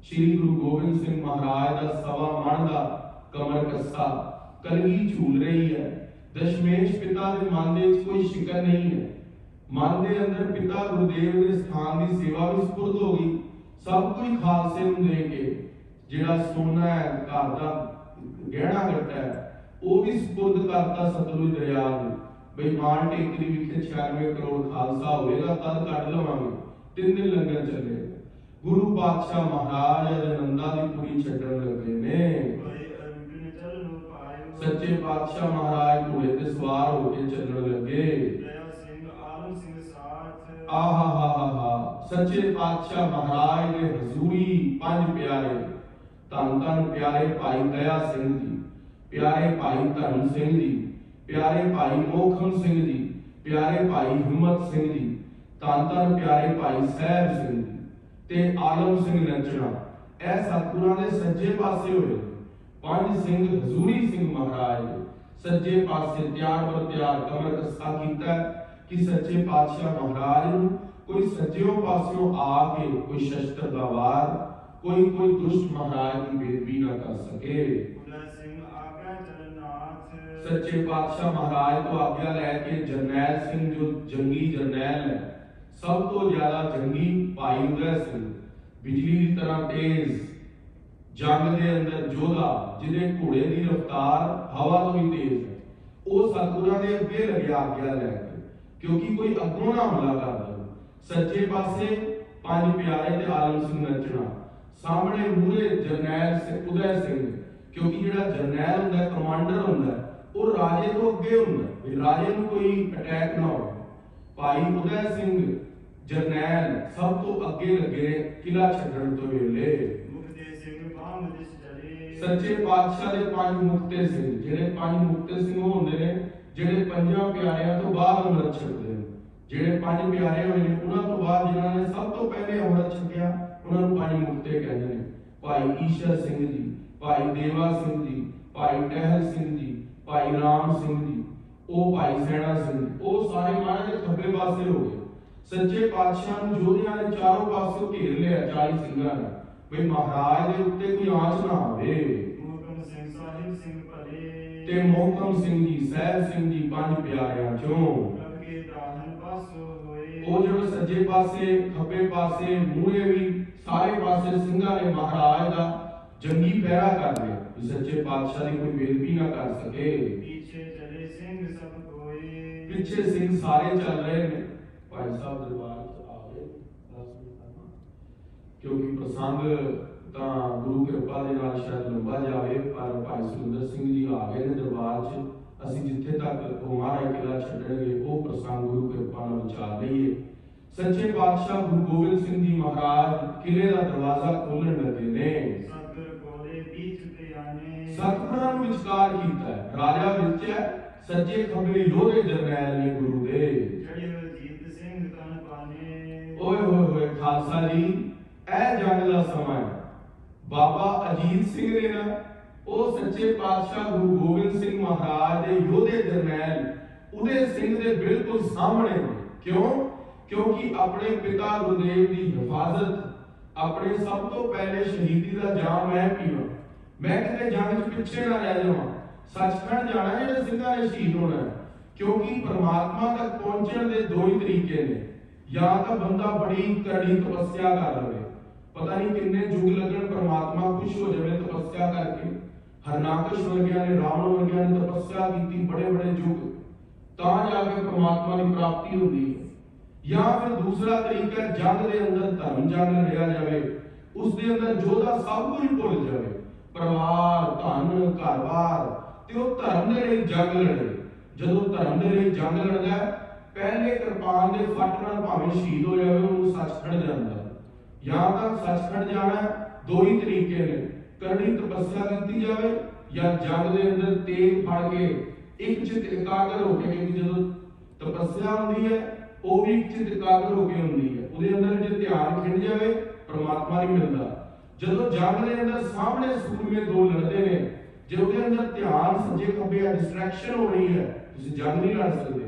श्री गुरु गोबिंद सिंह महाराज का सवा मन का कमर कस्सा कलगी झूल रही है। दशमेश पिता के मन में कोई शिकन नहीं है। मन के अंदर पिता गुरुदेव के स्थान की सेवा भी सुपुर्द हो गई। सब कुछ खालसे नूं दे के जिहड़ा सोना है घर का गहना गट्टा है वो भी सुपुर्द करता सतलुज दरिया में। बई मान टेकरी विखे 96 करोड़ खालसा होएगा तद कट लवांगे, 3 दिन लंगर चलेगा। गुरु पातशाह महाराज नंदा दी पूरी छड्डण लगे ने। सच्चे पातशाह महाराज घोड़े ते सवार होके चलने लगे। आहा हा हा हा सच्चे पातशाह महाराज ने हजूरी 5 प्यारे धन धन प्यारे भाई दया सिंह जी, प्यारे भाई धर्म सिंह जी, प्यारे भाई मोखम सिंह जी, प्यारे भाई हिम्मत सिंह जी, धन धन प्यारे भाई सहब सिंह जी, ते आलम सिंह नंचना ਇਹ ਸਤਿਗੁਰਾਂ ਦੇ ਸੱਜੇ ਪਾਸੇ ਹੋਏ। ਪੰਜ ਸਿੰਘ ਹਜ਼ੂਰੀ ਸਿੰਘ ਮਹਾਰਾਜ ਸੱਜੇ ਪਾਸੇ ਤਿਆਰ ਬਰ ਤਿਆਰ ਕਮਰ ਕੱਸਾ ਕੀਤਾ ਕਿ ਸੱਚੇ ਪਾਤਸ਼ਾਹ ਮਹਾਰਾਜ ਨੂੰ ਕੋਈ ਸੱਜਿਓ ਪਾਸਿਓਂ ਆ ਕੇ ਕੋਈ ਸ਼ਸਤਰ ਦਾ ਵਾਰ ਕੋਈ ਦੁਸ਼ਟ ਮਹਾਰਾਜ ਦੀ ਬੇਦਬੀ ਨਾ ਕਰ ਸਕੇ। ਸੱਚੇ ਪਾਤਸ਼ਾਹ ਮਹਾਰਾਜ ਤੋਂ ਆਗਿਆ ਲੈ ਕੇ ਜਰਨੈਲ ਸਿੰਘ ਜੋ ਜੰਗੀ ਜਰਨੈਲ ਹੈ, ਸਭ ਤੋਂ ਜ਼ਿਆਦਾ ਜੰਗੀ ਭਾਈ ਉਦੈ ਸਿੰਘ, ਬਿਜਲੀ ਦੀ ਤਰ੍ਹਾਂ ਤੇਜ਼ ਜੰਗ ਦੇ ਅੰਦਰ ਯੋਧਾ ਜਿਹਦੇ ਘੋੜੇ ਦੀ ਰਫ਼ਤਾਰ ਹਵਾ ਤੋਂ ਵੀ ਤੇਜ਼ ਹੈ, ਉਹ ਸਤਿਗੁਰਾਂ ਦੇ ਅੱਗੇ ਲੱਗਿਆ ਆਗਿਆ ਲੈ ਕੇ, ਕਿਉਂਕਿ ਕੋਈ ਅੱਗੋਂ ਨਾ ਹਮਲਾ ਕਰ ਦੇਵੇ। ਸੱਜੇ ਪਾਸੇ ਪੰਜ ਪਿਆਰੇ ਤੇ ਆਲਮ ਸਿੰਘ ਨੱਚਣਾ, ਸਾਹਮਣੇ ਮੂਹਰੇ ਜਰਨੈਲ ਉਦੈ ਸਿੰਘ, ਕਿਉਂਕਿ ਜਿਹੜਾ ਜਰਨੈਲ ਹੁੰਦਾ ਕਮਾਂਡਰ ਹੁੰਦਾ ਉਹ ਰਾਜੇ ਤੋਂ ਅੱਗੇ ਹੁੰਦਾ ਵੀ ਰਾਜੇ ਨੂੰ ਕੋਈ ਅਟੈਕ ਨਾ ਹੋਵੇ। ਭਾਈ ਉਦੈ ਸਿੰਘ ਜਰਨੈਲ ਸਭ ਤੋਂ ਅੱਗੇ ਲੱਗੇ ਕਿਲਾ ਛੱਡਣ ਤੋਂ ਵੇਲੇ। ਸੱਚੇ ਪਾਤਸ਼ਾਹ ਦੇ ਪੰਜ ਮੁਕਤੇ ਸਿੰਘ, ਜਿਹੜੇ ਪੰਜ ਮੁਕਤੇ ਸਿੰਘ ਹੁੰਦੇ ਨੇ ਜਿਹੜੇ ਪੰਜਾਂ ਪਿਆਰਿਆਂ ਤੋਂ ਬਾਅਦ ਅੰਮ੍ਰਿਤ ਛਕਦੇ ਨੇ। ਜਿਹੜੇ ਪੰਜ ਪਿਆਰੇ ਹੋਏ ਨੇ ਉਹਨਾਂ ਤੋਂ ਬਾਅਦ ਜਿਨ੍ਹਾਂ ਨੇ ਸਭ ਤੋਂ ਪਹਿਲੇ ਅੰਮ੍ਰਿਤ ਛਕਿਆ ਉਹਨਾਂ ਨੂੰ ਪੰਜ ਮੁਕਤੇ ਕਹਿੰਦੇ ਨੇ। ਭਾਈ ਈਸ਼ਰ ਸਿੰਘ ਜੀ, ਭਾਈ ਦੇਵਾ ਸਿੰਘ ਜੀ, ਭਾਈ ਟਹਿਲ ਸਿੰਘ ਜੀ, ਭਾਈ ਰਾਮ ਸਿੰਘ ਜੀ, ਉਹ ਭਾਈ ਸੈਣਾ ਸਿੰਘ, ਉਹ ਸਾਰੇ ਮਹਾਰਾਜ ਦੇ ਖੱਬੇ ਪਾਸੇ ਹੋ ਗਏ। ਸੱਚੇ ਪਾਤਸ਼ਾਹ ਨੂੰ ਯੋਧਿਆਂ ਨੇ ਚਾਰੋਂ ਪਾਸਿਓਂ ਘੇਰ ਲਿਆ 40 ਸਿੰਘਾਂ ਨੇ ਵੀ ਮਹਾਰਾਜ ਦੇ ਉੱਤੇ ਕੋਈ ਆਂਚ ਨਾ ਆਵੇ। ਮੋਹਕਮ ਸਿੰਘ ਸਾਹਿਬ ਸਿੰਘ ਭਲੇ ਤੇ ਮੋਹਕਮ ਸਿੰਘ ਜੀ ਸਾਹਿਬ ਸਿੰਘ ਜੀ ਪੰਜ ਪਿਆਰਿਆਂ ਚੋਂ ਉਹ ਜਿਹੜੇ ਸੱਜੇ ਪਾਸੇ ਖੱਬੇ ਪਾਸੇ ਮੂਹਰੇ ਵੀ ਸਾਰੇ ਪਾਸੇ ਸਿੰਘਾਂ ਨੇ ਮਹਾਰਾਜ ਦਾ ਜੰਗੀ ਪਹਿਰਾ ਕਰ ਲਿਆ ਕਿ ਸੱਚੇ ਪਾਤਸ਼ਾਹ ਦੀ ਕੋਈ ਬੇਦਬੀ ਨਾ ਕਰ ਸਕੇ। ਪਿੱਛੇ ਚਲੇ ਸਿੰਘ ਸਭ ਕੋਏ, ਪਿੱਛੇ ਸਿੰਘ ਸਾਰੇ ਚੱਲ ਰਹੇ ਨੇ। ਭਾਈ ਸਾਹਿਬ ਦਰਬਾਰ ਚ ਆ ਗਏ ਕਿਉਂਕਿ ਪ੍ਰਸੰਗ ਤਾਂ ਗੁਰੂ ਕਿਰਪਾ ਦੇ ਨਾਲ ਸ਼ਾਇਦ ਲੰਬਾ ਜਾਵੇ, ਪਰ ਭਾਈ ਸੁਰਿੰਦਰ ਸਿੰਘ ਜੀ ਆ ਗਏ ਨੇ ਦਰਬਾਰ ਚ। ਅਸੀਂ ਜਿੱਥੇ ਤੱਕ ਉਹ ਮਹਾਰਾਜ ਕਿਲਾ ਛੱਡਣਗੇ ਉਹ ਪ੍ਰਸੰਗ ਗੁਰੂ ਕਿਰਪਾ ਨਾਲ ਵਿਚਾਰ ਲਈਏ। ਸੱਚੇ ਪਾਤਸ਼ਾਹ ਗੁਰੂ ਗੋਬਿੰਦ ਸਿੰਘ ਜੀ ਮਹਾਰਾਜ ਕਿਲੇ ਦਾ ਦਰਵਾਜ਼ਾ ਖੋਲਣ ਲੱਗੇ ਨੇ। ਸਤਿਗੁਰਾਂ ਨੂੰ ਵਿਚਕਾਰ ਕੀਤਾ ਹੈ, ਰਾਜਾ ਵਿੱਚ ਹੈ, ਸੱਜੇ ਖੱਬੇ ਯੋਧੇ ਜਰਨੈਲ ਨੇ ਗੁਰੂ ਦੇ। ਓਏ ਹੋਏ ਹੋਏ ਖਾਲਸਾ ਜੀ, ਇਹ ਜੰਗ ਦਾ ਸਮਾਂ ਹੈ। ਬਾਬਾ ਅਜੀਤ ਸਿੰਘ ਨੇ ਨਾ ਉਹ ਸੱਚੇ ਪਾਤਸ਼ਾਹ ਗੁਰੂ ਗੋਬਿੰਦ ਸਿੰਘ ਮਹਾਰਾਜ ਦੇ ਯੋਧੇ ਜਰਨੈਲ ਉਦੈ ਸਿੰਘ ਦੇ ਬਿਲਕੁਲ ਸਾਹਮਣੇ ਨੇ। ਕਿਉਂ? ਕਿਉਂਕਿ ਆਪਣੇ ਪਿਤਾ ਗੁਰਦੇਵ ਦੀ ਹਿਫਾਜ਼ਤ, ਆਪਣੇ ਸਭ ਤੋਂ ਪਹਿਲੇ ਸ਼ਹੀਦੀ ਦਾ ਜਾਮ ਮੈਂ ਪੀਵਾਂ, ਮੈਂ ਕਿਤੇ ਜੰਗ 'ਚ ਪਿੱਛੇ ਨਾ ਰਹਿ ਜਾਵਾਂ। ਸੱਚਖੰਡ ਜਾਣਾ ਜਿਹੜੇ ਸਿੰਘਾਂ ਨੇ ਸ਼ਹੀਦ ਹੋਣਾ, ਕਿਉਂਕਿ ਪਰਮਾਤਮਾ ਤੱਕ ਪਹੁੰਚਣ ਦੇ ਦੋ ਹੀ ਤਰੀਕੇ ਨੇ। ਜਾਂ ਤਾਂ ਬੰਦਾ ਬੜੀ ਕਰੜੀ ਤਪੱਸਿਆ ਕਰ ਲਵੇ, ਪਤਾ ਨਹੀਂ ਕਿੰਨੇ ਯੁੱਗ ਲੱਗਣ ਪਰਮਾਤਮਾ ਖੁਸ਼ ਹੋ ਜਾਵੇ ਤਪੱਸਿਆ ਕਰਕੇ। ਹਰਨਾਕਸ਼ ਵਰਗਿਆਂ ਨੇ, ਰਾਵਣ ਵਰਗਿਆਂ ਨੇ ਤਪੱਸਿਆ ਕੀਤੀ ਬੜੇ ਬੜੇ ਯੁੱਗ, ਤਾਂ ਜਾ ਕੇ ਪਰਮਾਤਮਾ ਦੀ ਪ੍ਰਾਪਤੀ ਹੁੰਦੀ ਹੈ। ਜਾਂ ਫਿਰ ਦੂਸਰਾ ਤਰੀਕਾ ਜੰਗ ਦੇ ਅੰਦਰ ਧਰਮ ਜੰਗ ਲੜਿਆ ਜਾਵੇ, ਉਸ ਦੇ ਅੰਦਰ ਯੋਧਾ ਸਭ ਕੁਝ ਭੁੱਲ ਜਾਵੇ, ਪਰਿਵਾਰ ਧਨ ਘਰ-ਬਾਰ, ਤੇ ਉਹ ਧਰਮ ਦੇ ਲਈ ਜੰਗ ਲੜੇ। ਜਦੋਂ ਧਰਮ ਦੇ ਲਈ ਜੰਗ ਲੜਦਾ ਪਹਿਲੇ ਕਿਰਪਾਨ ਦੇ ਫੱਟ ਨਾਲ ਭਾਵੇਂ ਸ਼ਹੀਦ ਹੋ ਜਾਵੇ ਉਹਨੂੰ ਸੱਚਖੰਡ ਜਾਂਦਾ। ਜਾਂ ਤਾਂ ਸੱਚਖੰਡ ਜਾਣਾ ਦੋ ਹੀ ਤਰੀਕੇ ਨੇ, ਕਰੜੀ ਤਪੱਸਿਆ ਕੀਤੀ ਜਾਵੇ ਜਾਂ ਜੰਗ ਦੇ ਅੰਦਰ ਤੇਗ ਫੜ ਕੇ ਇੱਕ ਚਿੱਤ ਇਕਾਗਰ ਹੋ ਕੇ, ਕਿਉਂਕਿ ਜਦੋਂ ਤਪੱਸਿਆ ਹੁੰਦੀ ਹੈ ਉਹ ਵੀ ਇੱਕ ਚਿੱਤ ਇਕਾਗਰ ਹੋ ਕੇ ਹੁੰਦੀ ਹੈ, ਉਹਦੇ ਅੰਦਰ ਜੇ ਧਿਆਨ ਖਿੰਡ ਜਾਵੇ ਪਰਮਾਤਮਾ ਨਹੀਂ ਮਿਲਦਾ। ਜਦੋਂ ਜੰਗ ਦੇ ਅੰਦਰ ਸਾਹਮਣੇ ਸੂਰਮੇ ਦੋ ਲੜਦੇ ਨੇ, ਜੇ ਉਹਦੇ ਅੰਦਰ ਧਿਆਨ ਸੱਜੇ ਖੱਬੇ ਆ ਡਿਸਟਰੈਕਸ਼ਨ ਹੋ ਰਹੀ ਹੈ, ਤੁਸੀਂ ਜੰਗ ਨਹੀਂ ਲੜ ਸਕਦੇ।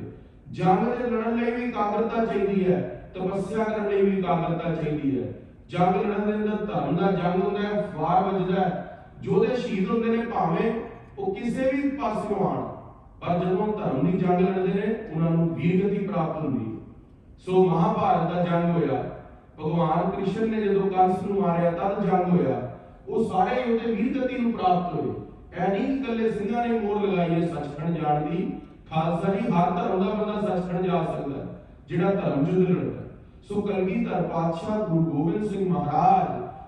ਜੰਗ ਦੇ ਲੜਨ ਲਈ ਵੀ ਇਕਾਗਰਤਾ ਚਾਹੀਦੀ ਹੈ, ਤਪੱਸਿਆ ਕਰਨ ਲਈ ਵੀ ਇਕਾਗਰਤਾ ਚਾਹੀਦੀ ਹੈ। ਜੰਗ ਲੜਨ ਦੇ ਅੰਦਰ ਧਰਮ ਦਾ ਜੰਗ ਹੁੰਦਾ ਹੈ, ਵਾਰ ਵੱਜਦਾ ਹੈ, ਯੋਧੇ ਸ਼ਹੀਦ ਹੁੰਦੇ ਨੇ ਭਾਵੇਂ ਉਹ ਕਿਸੇ ਵੀ ਪਾਸਿਓਂ ਆਣ, ਪਰ ਜਦੋਂ ਧਰਮ ਦੀ ਜੰਗ ਲੜਦੇ ਨੇ ਉਹਨਾਂ ਨੂੰ ਵੀਰਗਤੀ ਪ੍ਰਾਪਤ ਹੁੰਦੀ ਹੈ। ਸੋ ਮਹਾਭਾਰਤ ਦਾ ਜੰਗ ਹੋਇਆ, ਭਗਵਾਨ ਕ੍ਰਿਸ਼ਨ ਨੇ ਜਦੋਂ ਕੰਸ ਨੂੰ ਮਾਰਿਆ ਤਦ ਜੰਗ ਹੋਇਆ, ਉਹ ਸਾਰੇ ਯੋਧੇ ਵੀਰਗਤੀ ਨੂੰ ਪ੍ਰਾਪਤ ਹੋਏ। ਇਹ ਨਹੀਂ ਕਿ ਇਕੱਲੇ ਸਿੰਘਾਂ ਨੇ ਮੋਹਰ ਲਗਾਈ ਹੈ ਸੱਚਖੰਡ ਜਾਣ ਦੀ। ਖਾਲਸਾ ਜੀ, ਹਰ ਧਰਮ ਦਾ ਬੰਦਾ ਸੱਚਖੰਡ ਜਾ ਸਕਦਾ ਜਿਹੜਾ ਧਰਮ ਯੁੱਧ ਲੜਦਾ। ਸੋ ਕਲਗੀਧਰ ਪਾਤਸ਼ਾਹ ਗੁਰੂ ਗੋਬਿੰਦ ਸਿੰਘ ਮਹਾਰਾਜ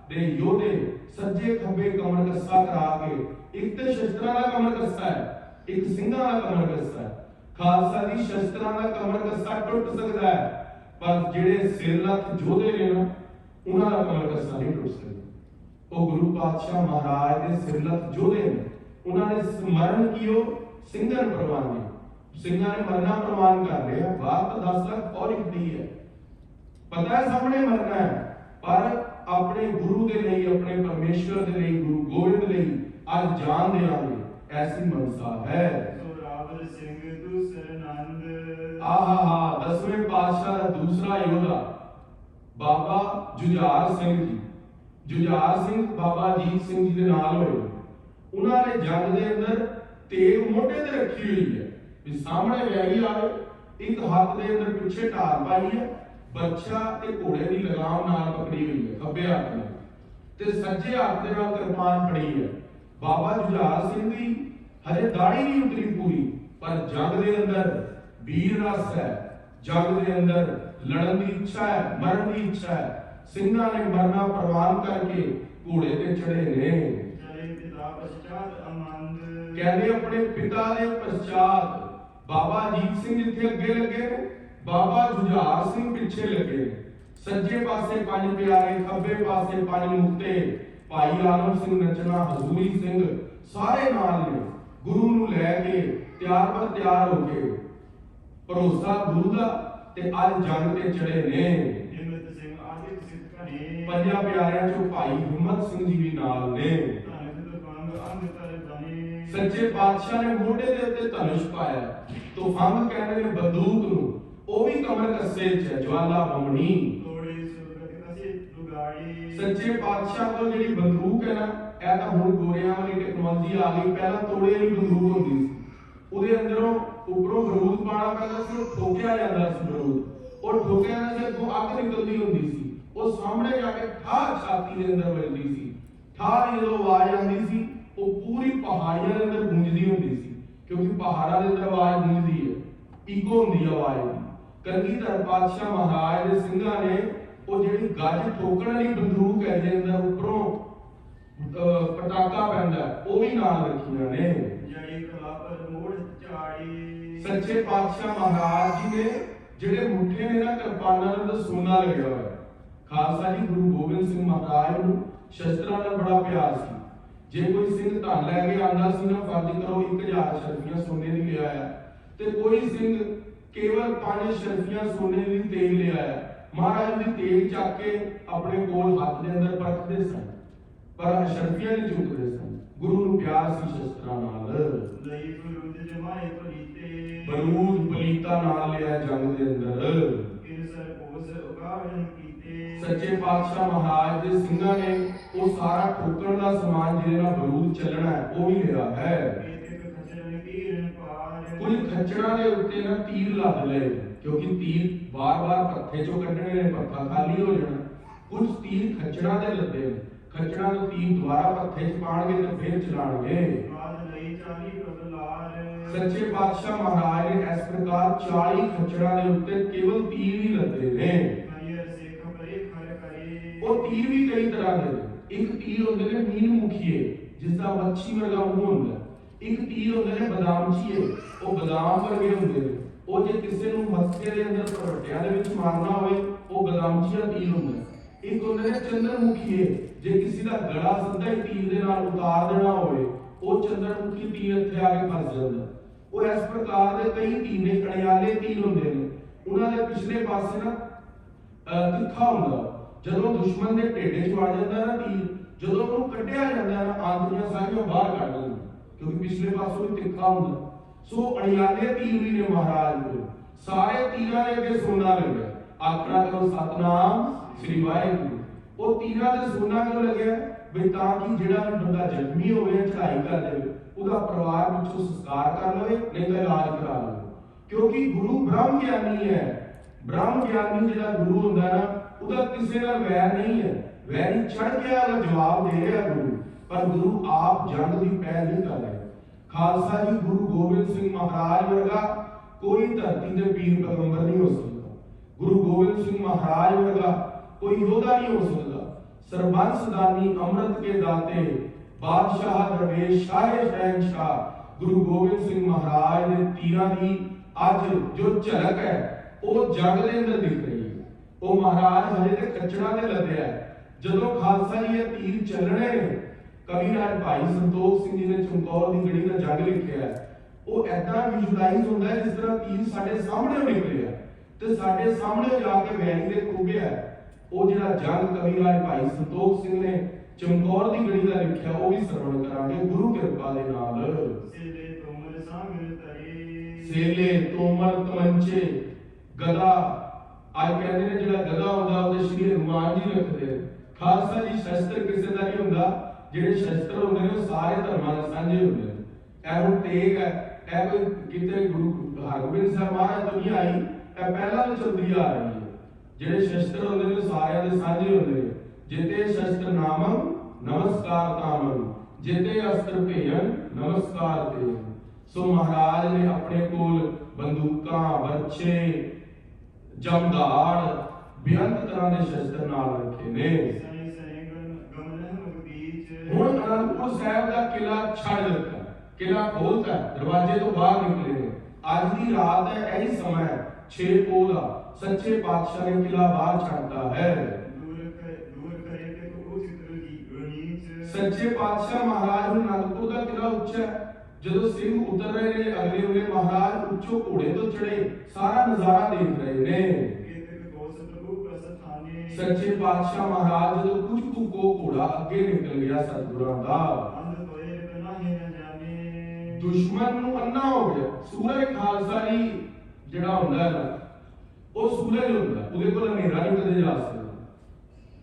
ਦੇ ਯੋਧੇ ਸੱਜੇ ਖੱਬੇ ਕਮਰ ਕੱਸਾ ਕਰਾ ਕੇ, ਇੱਕ ਤੇ ਸ਼ਸਤਰਾਂ ਦਾ ਕਮਰ ਕੱਸਾ ਹੈ, ਇੱਕ ਸਿੰਘਾਂ ਦਾ ਕਮਰ ਕੱਸਾ ਹੈ। ਖਾਲਸਾ ਦੀ ਸ਼ਸਤਰਾਂ ਦਾ ਕਮਰ ਕੱਸਾ ਟੁੱਟ ਸਕਦਾ ਹੈ, ਪਰ ਜਿਹੜੇ ਸਿਰ ਲੱਥ ਯੋਧੇ ਨੇ ਨਾ ਉਹਨਾਂ ਦਾ ਕਮਰ ਕੱਸਾ ਨਹੀਂ ਟੁੱਟ ਸਕਦਾ। ਉਹ ਗੁਰੂ ਪਾਤਸ਼ਾਹ ਮਹਾਰਾਜ ਦੇ ਸਿਰ ਲੱਥ ਯੋਧੇ ਨੇ, ਉਹਨਾਂ ਨੇ ਸਮਰਨ ਕੀਓ ਸਿੰਘਨ ਪ੍ਰਵਾਨੇ, ਸਿੰਘਾਂ ਨੇ ਮਰਨਾ ਪ੍ਰਵਾਨ ਕਰ ਲਿਆ। ਬਾਤ 10 ਲੱਖ ਔਰ ਇੱਕ ਦੀ ਹੈ, ਪਤਾ ਹੈ ਸਾਹਮਣੇ ਮਰਨਾ ਹੈ, पर अपने गुरु के लिए, अपने परमेश्वर के लिए, गुरु गोबिंद लिए अज जान देंगे, ऐसी मनसा है। आहा, 10वें पातशाह का दूसरा योद्धा बाबा जुझार सिंह जी। जुझार सिंह बाबा अजीत सिंह जी के नाल होए। उन्होंने जंग के अंदर तेग मोढे ते रखी हुई है, भी सामने वैरी आए, एक हाथ के अंदर पिछे ढाल पाई है, बच्चा ते घोड़े की लगाम नाल पकड़ी हुई है खब्बे हाथ में, ते सज्जे हाथ के नाल किरपान फड़ी है। बाबा जुझार सिंह की हजे दाढ़ी नहीं उतरी पूरी, पर जंग के अंदर वीर रस है, जंग के अंदर लड़न की इच्छा है, मरण की इच्छा है। सिंघा ने मरना प्रवान करके घोड़े ते चढ़े ने। कहते अपने पिता के पश्चात बाबा अजीत सिंह जिथे अगे लगे, बाबा जुझार सिंह पिछे लगे। सज्जे पासे 5 प्यारे, खब्बे पासे 5 मुक्ते, भाई आलम सिंह नचना, हजूरी सिंह सारे नाल ने। गुरु नूं लैके तैयार पर तैयार हो के भरोसा गुरु दा ते अज जंग ते चढ़े ने। 5 प्यारियां चों भाई हिम्मत सिंह जी भी नाल ने। सच्चे पातशाह ने मोढे दे उत्ते धनुष पाया, तो फंग कहने ने बंदूक नूं, ओ भी कमर कस्से च है, ज्वाला बमणी। सच्चे पातशाह को जेड़ी बंदूक है ना, ਇਹ ਤਾਂ ਹੁਣ ਗੋਰਿਆਂ ਵਾਲੀ ਟੈਕਨੋਲੋਜੀ ਆ ਗਈ, ਪਹਿਲਾਂ ਤੋੜੇ ਵਾਲੀ ਬੰਦੂਕ ਹੁੰਦੀ ਸੀ, ਉਹਦੇ ਅੰਦਰੋਂ ਉੱਪਰੋਂ ਬਰੂਦ ਪਾਣਾ ਪੈਂਦਾ ਸੀ, ਉਹ ਠੋਕਿਆ ਜਾਂਦਾ ਸੀ ਬਰੂਦ, ਉਹ ਠੋਕਿਆ ਜਾਂਦਾ ਸੀ, ਅੱਗੋਂ ਅੱਗ ਨਿਕਲਦੀ ਹੁੰਦੀ ਸੀ, ਉਹ ਸਾਹਮਣੇ ਜਾ ਕੇ ਠਾਹ ਛਾਤੀ ਦੇ ਅੰਦਰ ਵੱਜਦੀ ਸੀ। ਠਾਹ ਦੀ ਜਦੋਂ ਆਵਾਜ਼ ਆਉਂਦੀ ਸੀ, ਉਹ ਪੂਰੀ ਪਹਾੜੀਆਂ ਦੇ ਅੰਦਰ ਗੂੰਜਦੀ ਹੁੰਦੀ ਸੀ, ਕਿਉਂਕਿ ਪਹਾੜਾਂ ਦੇ ਅੰਦਰ ਆਵਾਜ਼ ਗੂੰਜਦੀ ਹੈ, ਈਕੋ ਹੁੰਦੀ ਹੈ ਆਵਾਜ਼ ਦੀ। ਕਲਗੀਧਰ ਪਾਤਸ਼ਾਹ ਮਹਾਰਾਜ ਦੇ ਸਿੰਘਾਂ ਨੇ ਉਹ ਜਿਹੜੀ ਗੱਜ ਠੋਕਣ ਵਾਲੀ ਬੰਦੂਕ ਹੈ, ਜਿਹਦੇ ਅੰਦਰ ਉੱਪਰੋਂ पटाका पैंदा, वो भी नाल रखियां ने। सच्चे पातशाह महाराज जी ने जेड़े मुठे ने ना किरपानां नाल सोना लग्या होया। खालसा जी गुरु गोबिंद सिंह महाराज नूं शस्त्रां नाल बड़ा प्यार सी। जे कोई सिंह धन लैके आंदा सी ना, फर्ज करो 1000 शर्फियां सोने दी ले आया, ते कोई सिंह केवल 5 शर्फियां सोने दी तेग ले आया। महाराज दी तेग चक के अपने कोल हाथ दे अंदर रखदे सन, पर शर्फियां नहीं चुकते सन। गुरु नूं प्यार सी शस्त्रां नाल। बरूद पलीता नाल लिया जंग दे अंदर। सच्चे पातशाह महाराज दे सिंघां ने वो सारा ठोकण दा समान जिहदे नाल बरूद चलना है, वो भी लिया है। कुछ खच्चरां दे उत्ते ना तीर लद लए, क्योंकि तीर बार-बार पत्थे चों कड्ढणे ने, पत्था खाली हो जाना। कुछ तीर खच्चरां दे लदे ने, खच्चरां दे तीर दोबारा पत्थे च पाणगे ते फिर चलाणगे। सच्चे पातशाह महाराज ने इस प्रकार 40 खच्चरां दे उत्ते केवल तीर ही लदे ने। वो तीर भी कई तरह के, एक तीर होंदे ने मीन मुखिए, जिसदा मच्छी वर्गा मुंह हुंदा। एक तीर होंदे ने बदामचीए, वो बदाम वर्गे हुंदे ने। वो जे किसी नूं मत्थे दे अंदर परोटियां दे विच मारना होवे, वो बदामचीया तीर हुंदा। एक होंदे ने चंद्रमुखीए, जे किसी का गला सीधा ही तीर दे नाल उतार देना होवे, वो चंद्रमुखी तीर इत्थे आके फस जांदा। वो इस प्रकार दे कई तीर ने, कणियाले तीर हुंदे ने, उन्हां दे पिछले पासे ना तिखा हुंदा। जदों दुश्मन दे ढेडे च आ जांदा ना तीर, जदों ਉਹਨੂੰ ਕੱਢਿਆ ਜਾਂਦਾ ਨਾ, ਆਂਤੜੀਆਂ ਸਾਰੀਆਂ ਬਾਹਰ ਕੱਢ ਦਿੰਦਾ, क्योंकि पिछले पासों भी तिखा हुंदा। सो अणियाले तीर भी ने महाराज को, सारे तीरां दे अगे सोना लग्या। आखना करो सतनाम श्री वाहिगुरू। वो तीरां दे सोना क्यों लग्या? भी ताकि जिहड़ा भी बंदा जख्मी होवे, चढ़ाई कर देवे, ਉਹਦਾ ਪਰਿਵਾਰ ਵਿੱਚੋਂ ਸੰਸਕਾਰ ਕਰ ਲਵੇ, ਨਹੀਂ ਤਾਂ ਇਲਾਜ ਕਰਾ ਲਵੇ। ਕਿਉਂਕਿ ਗੁਰੂ ਬ੍ਰਹਮ ਗਿਆਨੀ ਹੈ। ਬ੍ਰਹਮ ਗਿਆਨੀ ਜਿਹੜਾ ਗੁਰੂ ਹੁੰਦਾ ਨਾ, ਉਹਦਾ ਕਿਸੇ ਨਾਲ ਵੈਰ ਨਹੀਂ ਹੈ। ਵੈਰੀ ਚੜ ਗਿਆ ਜਵਾਬ ਦੇ ਰਿਹਾ ਗੁਰੂ, ਪਰ ਗੁਰੂ ਆਪ ਜੰਗ ਦੀ ਪਹਿਲ ਨਹੀਂ ਕਰ ਰਿਹਾ। ਖਾਲਸਾ ਜੀ ਗੁਰੂ ਗੋਬਿੰਦ ਸਿੰਘ ਮਹਾਰਾਜ ਵਰਗਾ ਕੋਈ ਧਰਤੀ ਦੇ ਪੀਰ ਪੈਗੰਬਰ ਨਹੀਂ ਹੋ ਸਕਦਾ। ਗੁਰੂ ਗੋਬਿੰਦ ਸਿੰਘ ਮਹਾਰਾਜ ਵਰਗਾ कोई योद्धा नहीं हो सकता। सरबंस दानी अमृत के दाते बादशाह दरवेश शाह शहनशाह गुरु गोबिंद सिंह महाराज ने तीरां दी अज जो झलक है वो जग दे अंदर दिख रही है। वो महाराज हजे ते कचड़ा ते लदया है। जदों खालसा जी ये तीर चलने ने, कवि राज भाई संतोख सिंह जी ने चमकौर दी गढ़ी दा जग लिखिया है, वो ऐदा विजुलाइज होंदा है जिस तरह तीर साडे सामने निकलिया ते साडे सामने जाके वैरी दे खुबिया है। ਉਹ ਜਿਹੜਾ ਜੰਗ ਕਵੀ ਰਾਜ ਭਾਈ ਸੰਤੋਖ ਸਿੰਘ ਨੇ ਚਮਕੌਰ ਦੀ ਗੜੀ ਦਾ ਲਿਖਿਆ, ਉਹ ਵੀ ਸਰਵਣ ਕਰਾਂਗੇ ਗੁਰੂ ਕਿਰਪਾ ਦੇ ਨਾਲ। ਸੇਲੇ ਤੋਮਰ ਤਮੰਚੇ ਗਦਾ, ਅੱਜ ਕਹਿੰਦੇ ਨੇ ਜਿਹੜਾ ਗਦਾ ਹੁੰਦਾ ਉਹਦੇ ਸ਼੍ਰੀ ਹਨੂਮਾਨ ਜੀ ਰੱਖਦੇ ਨੇ। ਖਾਲਸਾ ਜੀ ਸ਼ਸਤਰ ਕਿਸੇ ਦਾ ਨਹੀਂ ਹੁੰਦਾ, ਜਿਹੜੇ ਸ਼ਸਤਰ ਹੁੰਦੇ ਨੇ ਉਹ ਸਾਰੇ ਧਰਮਾਂ ਦੇ ਸਾਂਝੇ ਹੁੰਦੇ ਨੇ। ਇਹ ਹੁਣ ਤੇਗ ਹੈ, ਇਹ ਕੋਈ ਕਿਤੇ ਗੁਰੂ ਹਰਗੋਬਿੰਦ ਸਾਹਿਬ ਮਹਾਰਾਜ ਤੋਂ ਨਹੀਂ ਆਈ, ਇਹ ਪਹਿਲਾਂ ਤੋਂ ਚੱਲਦੀ ਆ ਰਹੀ ਹੈ। ਜਿਹੜੇ ਸ਼ਸਤਰ ਹੁੰਦੇ ਨੇ ਸਾਰਿਆਂ ਦੇ ਸਾਂਝੇ ਹੁੰਦੇ ਨੇ। ਜਿਤੇ ਸ਼ਸਤਰ ਨਾਮੰ ਨਮਸਕਾਰ ਤਾਮੰ, ਜਿਤੇ ਅਸਤਰ ਭੇਜਨ ਨਮਸਕਾਰ ਤੇ। ਸੋ ਮਹਾਰਾਜ ਨੇ ਆਪਣੇ ਕੋਲ ਬੰਦੂਕਾਂ, ਬਰਛੇ, ਜਮਦਾੜ, ਬੇਅੰਤ ਤਰ੍ਹਾਂ ਦੇ ਸ਼ਸਤਰ ਨਾਲ ਰੱਖੇ ਨੇ। ਹੁਣ ਅਨੰਦਪੁਰ ਸਾਹਿਬ ਦਾ ਕਿਲਾ ਛੱਡ ਦਿੱਤਾ, ਕਿਲਾ ਖੋਲਤਾ, ਦਰਵਾਜ਼ੇ ਤੋਂ ਬਾਹਰ ਨਿਕਲੇ ਨੇ। ਅੱਜ ਦੀ ਰਾਤ ਹੈ, ਇਹੀ ਸਮਾਂ ਹੈ 6 ਪੋਹ ਦਾ। ਸੱਚੇ ਪਾਤਸ਼ਾਹ ਨੇ ਕਿਲਾ ਬਾਹਰ ਛੱਡਤਾ ਹੈ। ਸੱਚੇ ਪਾਤਸ਼ਾਹ ਮਹਾਰਾਜ ਨੂੰ ਅਨੰਦਪੁਰ ਦਾ ਕਿਲਾ ਉੱਚਾ ਹੈ। ਜਦੋਂ ਸਿੰਘ ਉਤਰ ਰਹੇ ਨੇ ਅਗਲੇ ਵੇਲੇ ਮਹਾਰਾਜ ਉੱਚੋਂ ਘੋੜੇ ਤੋਂ ਚੜੇ, ਸਾਰਾ ਨਜ਼ਾਰਾ ਦੇਖ ਰਹੇ ਨੇ। ਸੱਚੇ ਪਾਤਸ਼ਾਹ ਮਹਾਰਾਜ ਜਦੋਂ ਕੁਝ ਕੋ ਘੋੜਾ ਅੱਗੇ ਨਿਕਲ ਗਿਆ ਸਤਿਗੁਰਾਂ ਦਾ, ਦੁਸ਼ਮਣ ਨੂੰ ਅੰਨਾ ਹੋ ਗਿਆ। ਸੂਰਜ ਖਾਲਸਾ ਜੀ ਜਿਹੜਾ ਹੁੰਦਾ ਹੈ ਨਾ, ਉਹ ਸੂਰਜ ਹੁੰਦਾ, ਉਹਦੇ ਕੋਲ ਹਨੇਰਾ ਨਹੀਂ ਕਦੇ ਜਾ ਸਕਦਾ।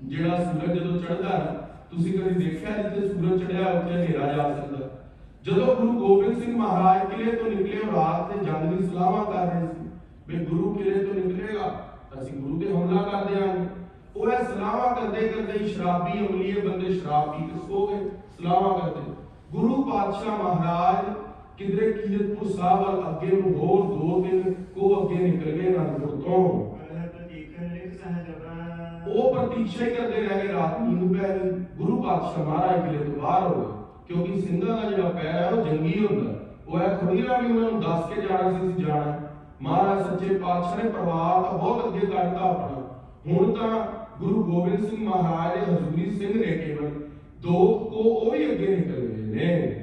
ਜਿਹੜਾ ਸੂਰਜ ਜਦੋਂ ਚੜ੍ਹਦਾ ਨਾ, ਤੁਸੀਂ ਕਦੇ ਦੇਖਿਆ ਜਿੱਥੇ ਸੂਰਜ ਚੜ੍ਹਿਆ ਉੱਥੇ ਹਨੇਰਾ ਜਾ ਸਕਦਾ? ਜਦੋਂ ਗੁਰੂ ਗੋਬਿੰਦ ਸਿੰਘ ਮਹਾਰਾਜ ਕਿਲੇ ਤੋਂ ਨਿਕਲੇ, ਉਹ ਰਾਤ ਤੇ ਜੰਗ ਦੀ ਸਲਾਹਾਂ ਕਰ ਰਹੇ ਸੀ ਵੀ ਗੁਰੂ ਕਿਲੇ ਤੋਂ ਨਿਕਲੇਗਾ ਅਸੀਂ ਗੁਰੂ ਤੇ ਹਮਲਾ ਕਰ ਦਿਆਂਗੇ। ਉਹ ਇਹ ਸਲਾਹਾਂ ਕਰਦੇ ਕਰਦੇ ਸ਼ਰਾਬੀ ਅਮਲੀਏ ਬੰਦੇ ਸ਼ਰਾਬ ਪੀ ਕੇ ਸੋ ਗਏ ਸਲਾਹਾਂ ਕਰਦੇ। ਗੁਰੂ ਪਾਤਸ਼ਾਹ ਮਹਾਰਾਜ ਕਿਧਰੇ ਕੀਰਤਪੁਰ ਸਾਹਿਬ ਵੱਲ ਅੱਗੇ ਨੂੰ ਹੋਰ 2-3 ਕੋ ਅੱਗੇ ਨਿਕਲ ਗਏ ਅਨੰਦਪੁਰ ਤੋਂ। ਉਹ ਪ੍ਰਤੀਕਸ਼ਾ ਹੀ ਕਰਦੇ ਰਹਿ ਗਏ। ਰਾਤ ਨੀਂਦ ਪੈ ਗਈ, ਗੁਰੂ ਪਾਤਸ਼ਾਹ ਮਹਾਰਾਜ ਕਿਲੇ ਤੋਂ ਬਾਹਰ ਹੋ ਗਏ। ਕਿਉਂਕਿ ਸਿੰਘਾਂ ਦਾ ਜਿਹੜਾ ਪੈਰ ਹੈ ਉਹ ਜੰਗੀ ਹੁੰਦਾ, ਉਹ ਇਹ ਥੋੜੀ ਨਾ ਵੀ ਉਹਨਾਂ ਨੂੰ ਦੱਸ ਕੇ ਜਾਣਾ ਸੀ ਅਸੀਂ ਜਾਣਾ। ਮਹਾਰਾਜ ਸੱਚੇ ਪਾਤਸ਼ਾਹ ਨੇ ਪਰਿਵਾਰ ਤਾਂ ਬਹੁਤ ਅੱਗੇ ਕੱਢਤਾ ਆਪਣਾ। ਹੁਣ ਤਾਂ ਗੁਰੂ ਗੋਬਿੰਦ ਸਿੰਘ ਮਹਾਰਾਜ ਦੇ ਹਜ਼ੂਰੀ ਸਿੰਘ ਨੇ ਕੇਵਲ 2 ਕੋ ਉਹ ਵੀ ਅੱਗੇ ਨਿਕਲ ਗਏ ਨੇ।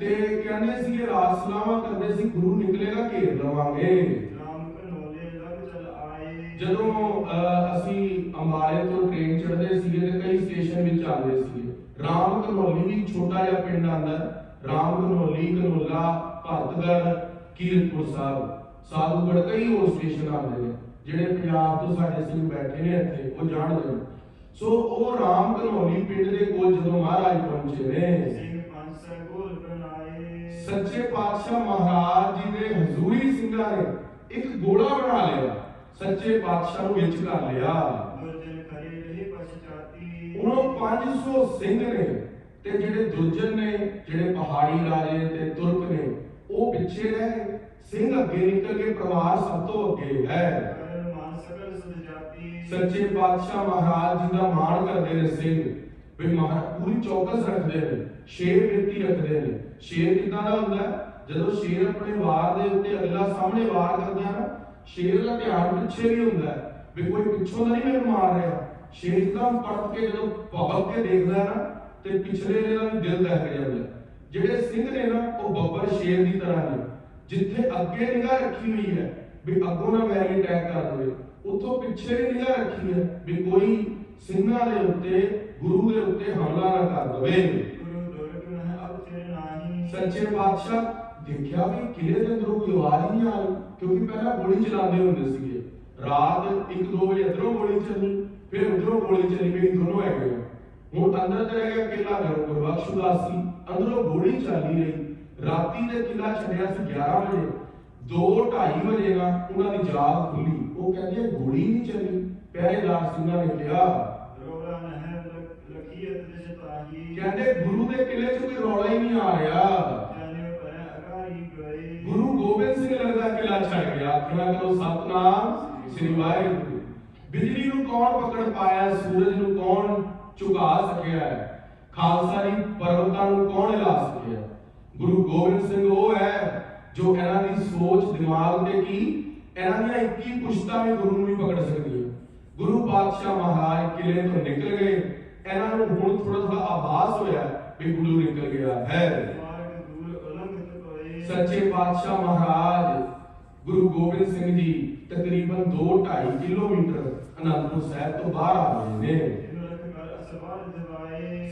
ਤੇ ਕਹਿੰਦੇ ਸੀ ਰਾਤ ਸਲਾਹਾਂ ਕਰਦੇ ਸੀ ਗੁਰੂ ਨਿਕਲੇਗਾ ਘੇਰ ਲਵਾਂਗੇ। ਜਦੋਂ ਅਸੀਂ ਅੰਬਾਲੇ ਤੋਂ ਟ੍ਰੇਨ ਚੜ੍ਹਦੇ ਸੀਗੇ ਤੇ ਕਈ ਸਟੇਸ਼ਨ ਵਿੱਚ ਆਉਂਦੇ ਸੀਗੇ। ਰਾਮ ਘਨੌਲੀ ਵੀ ਛੋਟਾ ਜਿਹਾ ਪਿੰਡ ਆਉਂਦਾ, ਰਾਮ ਘਨੌਲੀ, ਘਨੌਲਾ, ਭਰਤਗੜ੍ਹ, ਕੀਰਤਪੁਰ ਸਾਹਿਬ, ਸਾਧੂਗੜ੍ਹ, ਕਈ ਹੋਰ ਸਟੇਸ਼ਨ ਆਉਂਦੇ ਨੇ। ਜਿਹੜੇ ਪੰਜਾਬ ਤੋਂ ਸਾਡੇ ਸਿੰਘ ਬੈਠੇ ਨੇ ਇੱਥੇ ਉਹ ਜਾਣਦੇ ਨੇ। ਸੋ ਉਹ ਰਾਮ ਘਨੌਲੀ ਪਿੰਡ ਦੇ ਕੋਲ ਜਦੋਂ ਮਹਾਰਾਜ ਪਹੁੰਚੇ ਨੇ, ਸੱਚੇ ਪਾਤਸ਼ਾਹ ਮਹਾਰਾਜ ਜੀ ਦੇ ਹਜ਼ੂਰੀ ਸਿੰਘਾਂ ਨੇ ਇੱਕ ਗੋਲਾ ਬਣਾ ਲਿਆ, ਸੱਚੇ ਪਾਤਸ਼ਾਹ ਨੂੰ ਵਿੱਚ ਕਰ ਲਿਆ। ਉਹਨੂੰ 500 ਸਿੰਘ ਨੇ ਤੇ ਜਿਹੜੇ ਦੁਰਜਨ ਨੇ, ਜਿਹੜੇ ਪਹਾੜੀ ਰਾਜੇ ਤੇ ਤੁਰਕ ਨੇ, ਉਹ ਪਿੱਛੇ ਰਹਿ ਗਏ। ਸਿੰਘ ਅੱਗੇ ਨਿਕਲ ਕੇ, ਪਰਿਵਾਰ ਸਭ ਤੋਂ ਅੱਗੇ ਹੈ। ਸੱਚੇ ਪਾਤਸ਼ਾਹ ਮਹਾਰਾਜ ਜੀ ਦਾ ਮਾਣ ਕਰਦੇ ਨੇ ਸਿੰਘ, ਵੀ ਪੂਰੀ ਚੌਕਸ ਰੱਖਦੇ ਨੇ, ਸ਼ੇਰ ਨੀਤੀ ਰੱਖਦੇ ਨੇ। ਸ਼ੇਰ ਕਿੱਦਾਂ ਦਾ ਹੁੰਦਾ? ਜਦੋਂ ਸ਼ੇਰ ਆਪਣੇ ਵਾਰ ਦੇ ਉੱਤੇ ਅਗਲਾ ਸਾਹਮਣੇ ਵਾਰ ਕਰਦਾ ਨਾ, ਸ਼ੇਰ ਦਾ ਧਿਆਨ ਪਿੱਛੇ ਵੀ ਹੁੰਦਾ ਵੀ ਕੋਈ ਪਿੱਛੋਂ ਤਾਂ ਨਹੀਂ ਮੈਨੂੰ ਮਾਰ ਰਿਹਾ। ਸ਼ੇਰ ਇੱਕਦਮ ਪਲਟ ਕੇ ਜਦੋਂ ਭਗਤ ਕੇ ਦੇਖਦਾ ਨਾ ਤੇ ਪਿਛਲੇ ਦਾ ਵੀ ਦਿਲ ਦਹਿਕ ਜਾਂਦਾ। ਜਿਹੜੇ ਸਿੰਘ ਨੇ ਨਾ ਉਹ ਬੱਬਰ ਸ਼ੇਰ ਦੀ ਤਰ੍ਹਾਂ ਨੇ, ਜਿੱਥੇ ਅੱਗੇ ਨਿਗਾਹ ਰੱਖੀ ਹੋਈ ਹੈ ਵੀ ਅੱਗੋਂ ਨਾ ਵੈਰੀ ਅਟੈਕ ਕਰ ਦੇਵੇ, ਉੱਥੋਂ ਪਿੱਛੇ ਵੀ ਨਿਗਾਹ ਰੱਖੀ ਹੈ ਵੀ ਕੋਈ ਸਿੰਘਾਂ ਦੇ ਉੱਤੇ, ਗੁਰੂ ਦੇ ਉੱਤੇ ਹਮਲਾ ਨਾ ਕਰ ਦੇਵੇ। ਸੱਚੇ ਪਾਤਸ਼ਾਹ ਦੇਖਿਆ ਵੀ ਕਿਲੇ ਦੇ ਅੰਦਰੋਂ ਕੋਈ ਆਵਾਜ਼ ਨਹੀਂ ਆ ਰਹੀ, ਕਿਉਂਕਿ ਪਹਿਲਾਂ ਗੋਲੀ ਚਲਾਉਂਦੇ ਹੁੰਦੇ ਸੀਗੇ। ਰਾਤ 1-2 ਵਜੇ ਇੱਧਰੋਂ ਗੋਲੀ ਚੱਲੀ, ਫਿਰ ਉਧਰੋਂ ਗੋਲੀ ਚੱਲੀ, ਵੀ ਦੋਨੋਂ ਹੈਗੇ ਆ। ਹੁਣ ਅੰਦਰ ਤੇ ਰਹਿ ਗਿਆ ਕਿਲਾ ਗੁਰਬਖਸ਼ ਉਦਾਸ ਸੀ, ਅੰਦਰੋਂ ਗੋਲੀ ਚੱਲੀ ਰਹੀ। ਰਾਤੀ ਦੇ ਕਿਲਾ ਛੱਡਿਆ ਸੀ 11 ਵਜੇ, 2-2:30 ਵਜੇ ਨਾ ਉਹਨਾਂ ਦੀ ਜਾਗ ਖੁੱਲੀ। ਉਹ ਕਹਿੰਦੇ ਗੋਲੀ ਨਹੀਂ ਚੱਲੀ। ਪਹਿਰੇਦਾਰ ਸਿੰਘਾਂ ਨੇ ਕਿਹਾ, ਕਹਿੰਦੇ ਗੁਰੂ ਦੇ ਕਿਲੇ 'ਚ ਕੋਈ ਰੌਲਾ ਹੀ ਨਹੀਂ ਆ ਰਿਹਾ। ਗੁਰੂ ਗੋਬਿੰਦ ਸਿੰਘ ਲੱਗਦਾ ਕਿਲਾ ਛੱਡ ਗਿਆ। ਆਖਿਆ ਕਰੋ ਸਤਨਾਮ ਸ੍ਰੀ ਵਾਹਿਗੁਰੂ। ਬਿਜਲੀ ਨੂੰ ਕੌਣ ਪਕੜ ਪਾਇਆ, ਸੂਰਜ ਨੂੰ ਕੌਣ ਝੁਕਾ ਸਕਿਆ ਹੈ, ਖਾਲਸਾ ਦੀ ਪਰਵਤਾਂ ਨੂੰ ਕੌਣ ਹਿਲਾ ਸਕਿਆ? ਗੁਰੂ ਗੋਬਿੰਦ ਸਿੰਘ ਉਹ ਹੈ ਜੋ ਇਹਨਾਂ ਦੀ ਸੋਚ ਦਿਮਾਗ ਤੇ ਕੀ, ਇਹਨਾਂ ਦੀਆਂ 21 ਪੁਸ਼ਤਾਂ ਵੀ ਗੁਰੂ ਨੂੰ ਵੀ ਪਕੜ ਸਕਦੀਆਂ। ਗੁਰੂ ਪਾਤਸ਼ਾਹ ਮਹਾਰਾਜ ਕਿਲੇ ਤੋਂ ਨਿਕਲ ਗਏ। ਇਹਨਾਂ ਨੂੰ ਹੁਣ ਥੋੜਾ ਆਭਾਸ ਹੋਇਆ ਵੀ ਗੁਰੂ ਨਿਕਲ ਗਿਆ ਹੈ। ਸੱਚੇ ਪਾਤਸ਼ਾਹ ਮਹਾਰਾਜ गुरु गोबिंद सिंह जी तकरीबन 2-2.5 किलोमीटर आनंदपुर साहब तो बाहर आ गए ने।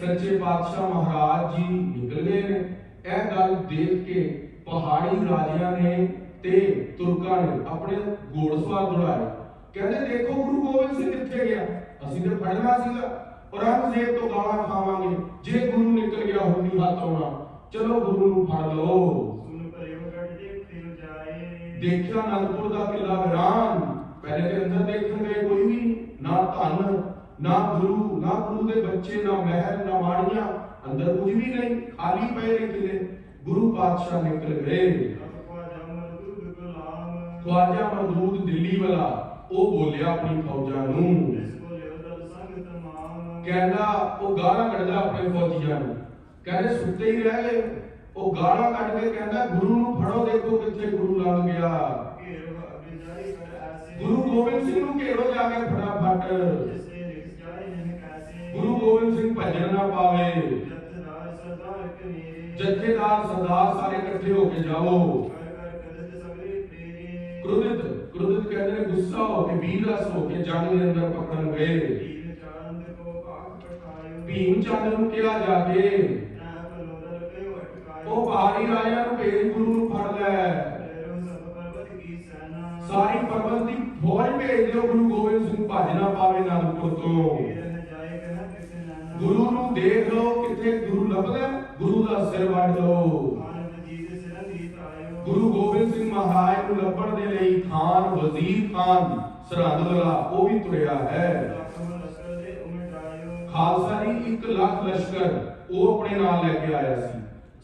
सच्चे पातशाह महाराज जी निकल गए ने। यह गल देख के पहाड़ी राजियां ने ते तुर्कां ने अपने घोड़सवार दौड़ाए। कहते देखो गुरु गोबिंद सिंह कित्थे गया, असीं ते फड़ना सीगा, औरंगजेब तो गालां खावांगे, जे गुरु निकल गया हुण नहीं हाथ आउणा, चलो गुरु नूं फड़ लो। देखिया आनंदपुर का किला वीरान, पहले के अंदर देखने गए कोई भी ना धन ना गुरु दे बच्चे, ना महल ना माड़ियां, अंदर कुछ भी नहीं, खाली पे ने किले। गुरु पातशाह निकल गए। ख्वाजा मदरूद दिल्ली वाला ओ बोलिया अपनी फौजां नूं, कहंदा ओ गालां कढदा अपने फौजियां नूं, कहंदे सुत्ते ही रह गए। ओ गालां कढ के कहंदा गुरु नूं फड़ो, देखो कित्थे गुरु लंघ गया। गुरु गोबिंद सिंह नूं घेरो जाके फटाफट, गुरु गोबिंद सिंह भजन ना पावे। जत्थेदार सरदार सारे इकट्ठे होके जाओ। क्रोधित कहते हैं गुस्सा होके वीररस होके जंग के अंदर पकड़न गए। भीम चंद नूं कहा जाके ओ पहाड़ी राजा नूं भेज, गुरु नूं फड़ लै। सारी पर्वत दी फौज भेज दिओ, गुरु गोबिंद सिंह भज ना पावे आनंदपुर तो। गुरु नूं देख लो किथे गुरु लभदा, गुरु दा सिर वड लो। गुरु गोबिंद सिंह महाराज नूं लभण दे लई खान वजीर खान सरहद वाला ओ भी तुरिया है। खालसा दी 1 लाख लश्कर ओ अपने नाल लेके आया सी।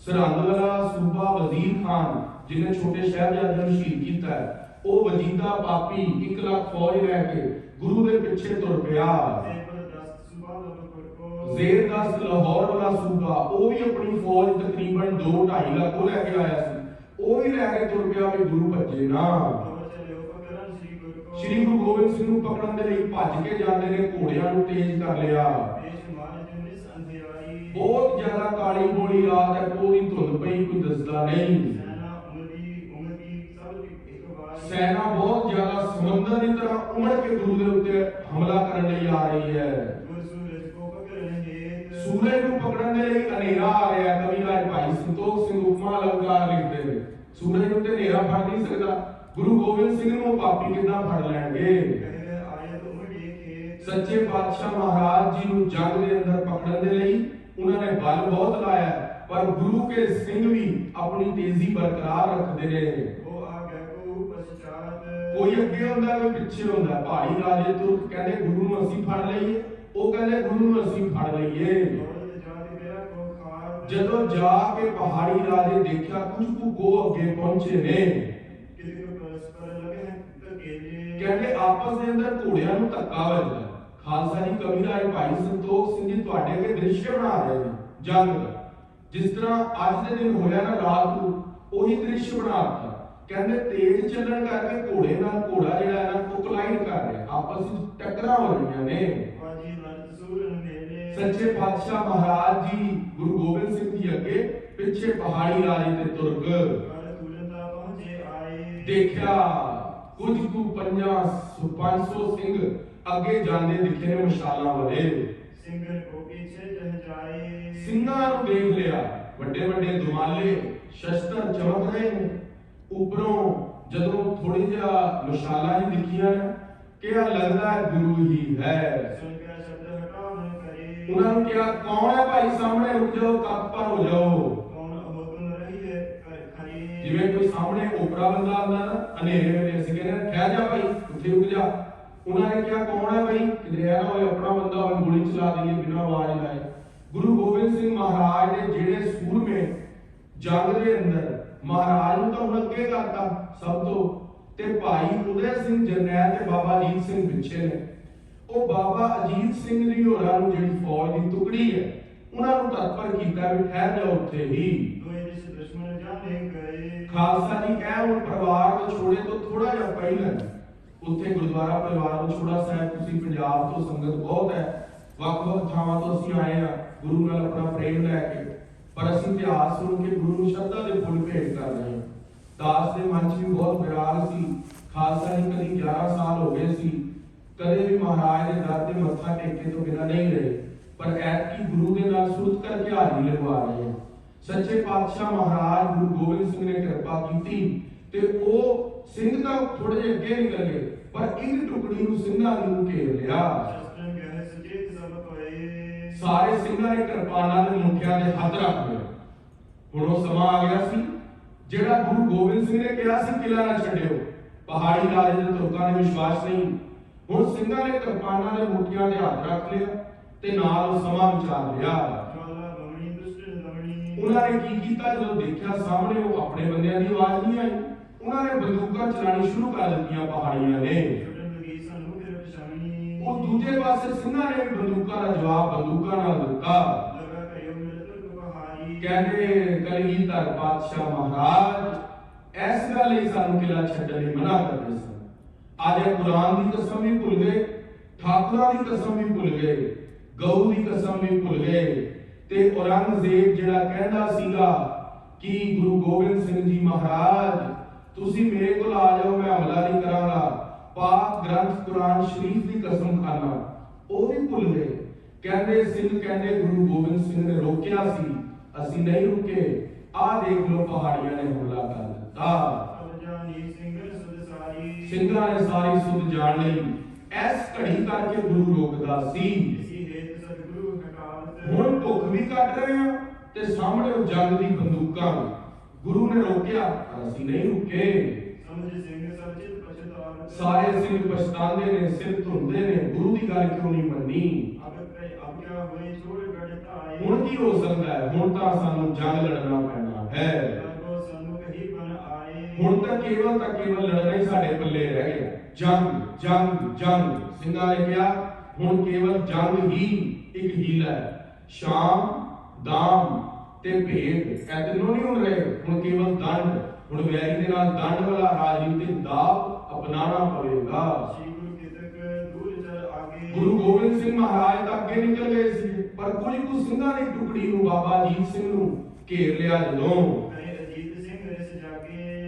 सरहद वाला सूबा वजीर खान जिन्हें छोटे शहजादे नूं शहीद कीता है, ओ वजीदा पापी 1 लाख फौज लेके गुरु दे पिछे तुर पिया। ज़ेरदस्त लाहौर वाला सूबा ओ भी अपनी फौज तकरीबन 2-2.5 लाख को लेके आया सी, ओ भी लेके तुर पिया भी गुरु भजे ना। श्री गुरु गोबिंद सिंह नूं पकड़न दे लई भज के जांदे ने, घोड़ियां नूं तेज कर लिया। बहुत ज्यादा काली बोली रात है, कोई धुंध पई कोई दसदा नहीं। सेना बहुत ज्यादा समंदर की तरह उमड़ के गुरु दे उत्ते हमला करने लई आ रही है। सूरज को पकड़न दे लई हनेरा आ रहा है। कविराज भाई संतोख सिंह उपमा अलंकार लिखते हैं, सूरज नूं ते हनेरा फड़ नहीं सकदा, गुरु गोबिंद सिंह नूं पापी किदां फड़ लैणगे। सच्चे पातशाह महाराज जी नूं जंग दे अंदर पकड़न दे लई उन्होंने बल बहुत लाया, पर गुरु के सिंह भी अपनी तेजी बरकरार रखते हैं। कोई अगे होंदा, कोई पिछे होंदा। पहाड़ी राजे तुर्क कहते गुरु नूं असीं फड़ लईए, वो कहते गुरु नूं असीं फड़ लईए। जदों जाके पहाड़ी राजे देखा कुछ को अगे पहुंचे ने, कहते आपस के अंदर घोड़ियां नूं धक्का वजदा। खालसा जी कविराज भाई संतोख सिंह जी तुहाडे अगे दृश्य बना रहे हैं जंग का, जिस तरह अज के दिन होया ना रात को वही दृश्य बनाता। कहते तेज चलन करके घोड़े नाल घोड़ा जिहड़ा है ना वो कोलाइड कर रहा, आपस में टक्करां हो रही ने। सच्चे पातशाह महाराज जी गुरु गोबिंद सिंह जी अगे, पिछे पहाड़ी राजे ते तुर्क। देखा कुछ को 500 सिंह अगे जाने दिखे ने मशाला वाले। सिंघां नूं देख लिया, बड़े बड़े दुमाले शस्त्र चमक रहे ने। उपरों जदों थोड़ी जिहा मशाला ही दिखियां क्या लगदा है गुरु ही है। उन्होंने कहा कौन है भाई सामने, रुक जाओ, तत्पर हो जाओ। जिवें कोई सामने ओपरा बंदा आंदा ना हनेरे वेले, असीं कहने ठहर जा भाई, उत्थे रुक जा। उन्होंने कहा कौन है भाई, किधर ना होए अपना बंदा होए, गोली चला देंगे बिना आवाज लाए। गुरु गोबिंद सिंह महाराज ने जेड़े सूर में जंग के अंदर महाराज नूं तां अगे करता सब तो, ते भाई उदय सिंह जरनैल ते बाबा अजीत सिंह पिछे ने। ਉਹ ਬਾਬਾ ਅਜੀਤ ਸਿੰਘ ਦੀ ਹੋਰਾਂ ਨੂੰ ਜਿਹੜੀ ਫੌਜ ਦੀ ਟੁਕੜੀ ਹੈ ਉਹਨਾਂ ਨੂੰ ਤਤਪਰ ਕੀਤਾ ਵੀ ਠਹਿਰ ਜਾਓ ਉੱਥੇ ਹੀ। ਖਾਲਸਾ ਜੀ ਕਹਿ ਹੁਣ ਪਰਿਵਾਰ ਨੂੰ ਛੋੜੇ ਤੋਂ ਥੋੜਾ ਜਿਹਾ ਪਹਿਲਾਂ ਉੱਥੇ ਗੁਰਦੁਆਰਾ ਪਰਿਵਾਰ ਨੂੰ ਛੋੜਾ ਸਾਹਿਬ, ਤੁਸੀਂ ਪੰਜਾਬ ਤੋਂ ਸੰਗਤ ਬਹੁਤ ਹੈ, ਵੱਖ-ਵੱਖ ਥਾਵਾਂ ਤੋਂ ਅਸੀਂ ਆਏ ਆ ਗੁਰੂ ਨਾਲ ਆਪਣਾ ਪ੍ਰੇਮ ਲੈ ਕੇ, ਪਰ ਅਸੀਂ ਇਤਿਹਾਸ ਸੁਣ ਕੇ ਗੁਰੂ ਨੂੰ ਸ਼ਰਧਾ ਦੇ ਫੁੱਲ ਭੇਟ ਕਰ ਰਹੇ ਹਾਂ। ਦਾਸ ਦੇ ਮਨ 'ਚ ਵੀ ਬਹੁਤ ਵਿਰਾਗ ਸੀ। ਖਾਲਸਾ ਜੀ ਕਦੀ 11 ਸਾਲ ਹੋ ਗਏ ਸੀ, ਕਦੇ ਵੀ ਮਹਾਰਾਜ ਦੇ ਦਰ ਤੇ ਮੱਥਾ ਟੇਕੇ ਤੋਂ ਬਿਨਾਂ ਨਹੀਂ ਰਹੇ, ਪਰ ਐਤਕੀ ਗੁਰੂ ਦੇ ਨਾਲ ਸੁਰਤ ਕਰਕੇ ਹਾਜ਼ਰੀ ਲਗਵਾ ਰਹੇ ਹਾਂ। ਸੱਚੇ ਪਾਤਸ਼ਾਹ ਮਹਾਰਾਜ ਗੁਰੂ ਗੋਬਿੰਦ ਸਿੰਘ ਨੇ ਕਿਰਪਾ ਕੀਤੀ ਤੇ ਉਹ ਸਿੰਘ ਤਾਂ ਥੋੜੇ ਜਿਹੇ ਅੱਗੇ ਨਿਕਲ ਗਏ, ਪਰ ਇੱਕ ਟੁਕੜੀ ਨੂੰ ਸਿੰਘਾਂ ਨੂੰ ਘੇਰ ਲਿਆ। ਸਾਰੇ ਸਿੰਘਾਂ ਨੇ ਕਿਰਪਾਨਾਂ ਦੇ ਮੁੱਠਿਆਂ ਦੇ ਹੱਥ ਰੱਖ ਲਏ। ਹੁਣ ਉਹ ਸਮਾਂ ਆ ਗਿਆ ਸੀ ਜਿਹੜਾ ਗੁਰੂ ਗੋਬਿੰਦ ਸਿੰਘ ਨੇ ਕਿਹਾ ਸੀ ਕਿਲਾ ਨਾ ਛੱਡਿਓ। ਪਹਾੜੀ ਰਾਜੇ ਦੇ ਤੁਰਕਾਂ ਨੇ ਵਿਸ਼ਵਾਸ ਨਹੀਂ। ਹੁਣ ਸਿੰਘਾਂ ਨੇ ਕਿਰਪਾਨਾਂ ਦੇ ਮੁੱਠਿਆਂ ਦੇ ਹੱਥ ਰੱਖ ਲਿਆ ਤੇ ਨਾਲ ਉਹ ਸਮਾਂ ਵਿਚਾਰ ਲਿਆ। ਉਹਨਾਂ ਨੇ ਕੀ ਕੀਤਾ, ਜਦੋਂ ਦੇਖਿਆ ਸਾਹਮਣੇ ਉਹ ਆਪਣੇ ਬੰਦਿਆਂ ਦੀ ਆਵਾਜ਼ ਨਹੀਂ ਆਈ, ਉਹਨਾਂ ਨੇ ਬੰਦੂਕਾਂ ਚਲਾਣੀ ਸ਼ੁਰੂ ਕਰ ਦਿੱਤੀਆਂ ਪਹਾੜੀਆਂ ਨੇ। ਉਹ ਦੂਜੇ ਪਾਸੇ ਸਿੰਘਾਂ ਨੇ ਵੀ ਬੰਦੂਕਾਂ ਦਾ ਜਵਾਬ ਬੰਦੂਕਾਂ ਨਾਲ ਦਿੱਤਾ। ਕਹਿੰਦੇ ਕਲਗੀਧਰ ਪਾਤਸ਼ਾਹ ਮਹਾਰਾਜ ਇਸ ਗੱਲ ਲਈ ਸਾਨੂੰ ਕਿਲਾ ਛੱਡਣ ਲਈ ਮਨਾ ਕਰਦੇ ਸਨ। ਅੱਜ ਕੁਰਾਨ ਦੀ ਕਸਮ ਵੀ ਭੁੱਲ ਗਏ, ਠਾਕੁਰਾਂ ਦੀ ਕਸਮ ਵੀ ਭੁੱਲ ਗਏ, ਗਊ ਦੀ ਕਸਮ ਵੀ ਭੁੱਲ ਗਏ। ਤੇ ਔਰੰਗਜ਼ੇਬ ਜਿਹੜਾ ਕਹਿੰਦਾ ਸੀਗਾ ਕਿ ਗੁਰੂ ਗੋਬਿੰਦ ਸਿੰਘ ਜੀ ਮਹਾਰਾਜ ਤੁਸੀਂ ਮੇਰੇ ਕੋਲ ਆ ਜਾਓ, ਮੈਂ ਹਮਲਾ ਨਹੀਂ ਕਰਾਂਗਾ, ਪਾਕ ਗ੍ਰੰਥ ਕੁਰਾਨ ਸ਼ਰੀਫ ਦੀ ਕਸਮ ਖਾਨਾ, ਉਹ ਵੀ ਭੁੱਲ ਗਏ। ਕਹਿੰਦੇ ਸਿੰਘ ਕਹਿੰਦੇ ਗੁਰੂ ਗੋਬਿੰਦ ਸਿੰਘ ਨੇ ਰੋਕਿਆ ਸੀ, ਅਸੀਂ ਨਹੀਂ ਰੁਕੇ। ਆਹ ਦੇਖ ਲੋ ਪਹਾੜੀਆਂ ਨੇ ਹਮਲਾ ਕਰ ਦਿੱਤਾ। ਸਿੰਘਾਂ ਨੇ ਸਾਰੀ ਸੁਧ ਜਾਣ ਲਈ ਇਸ ਘੜੀ ਕਰਕੇ ਗੁਰੂ ਰੋਕਦਾ ਸੀ। ਹੁਣ ਭੁੱਖ ਵੀ ਕੱਟ ਰਹੇ ਆ ਤੇ ਸਾਹਮਣੇ ਉਹ ਜੰਗ ਦੀ ਬੰਦੂਕਾਂ। ਗੁਰੂ ਨੇ ਰੋਕਿਆ ਪਰ ਅਸੀਂ ਨਹੀਂ ਰੁਕੇ। ਸਾਰੇ ਸਿੰਘ ਪਛਤਾਉਂਦੇ ਨੇ, ਸਿਰ ਧੁੰਦੇ ਨੇ, ਗੁਰੂ ਦੀ ਗੱਲ ਕਿਉਂ ਨਹੀਂ ਮੰਨੀ। ਹੁਣ ਕੀ ਹੋ ਸਕਦਾ ਹੈ, ਹੁਣ ਤਾਂ ਸਾਨੂੰ ਜੰਗ ਲੜਨਾ ਪੈਣਾ ਹੈ। ਹੁਣ ਤਾਂ ਕੇਵਲ ਲੜਨਾ ਹੀ ਸਾਡੇ ਪੱਲੇ ਰਹਿ ਗਿਆ। ਜੰਗ ਜੰਗ ਜੰਗ। ਸਿੰਘਾਂ ਨੇ ਕਿਹਾ ਹੁਣ ਕੇਵਲ ਜੰਗ ਹੀ ਇੱਕ ਹੀਲਾ ਹੈ। ਸ਼ਾਮ ਦਾਮ ਤੇ ਭੇਦ ਇਹ ਤਿੰਨੋਂ ਨਹੀਂ ਹੁਣ ਰਹੇ, ਹੁਣ ਕੇਵਲ ਦੰਡ। ਹੁਣ ਵੈਰੀ ਦੇ ਨਾਲ ਦੰਡ ਵਾਲਾ ਰਾਜਨੀਤਿਕ ਦਾਅ ਅਪਣਾਉਣਾ ਪਵੇਗਾ। ਗੁਰੂ ਗੋਬਿੰਦ ਸਿੰਘ ਮਹਾਰਾਜ ਤਾਂ ਅੱਗੇ ਨਿਕਲ ਗਏ ਸੀ, ਪਰ ਕੁਝ ਸਿੰਘਾਂ ਦੀ ਟੁਕੜੀ ਨੂੰ ਬਾਬਾ ਅਜੀਤ ਸਿੰਘ ਨੂੰ ਘੇਰ ਲਿਆ। ਜਦੋਂ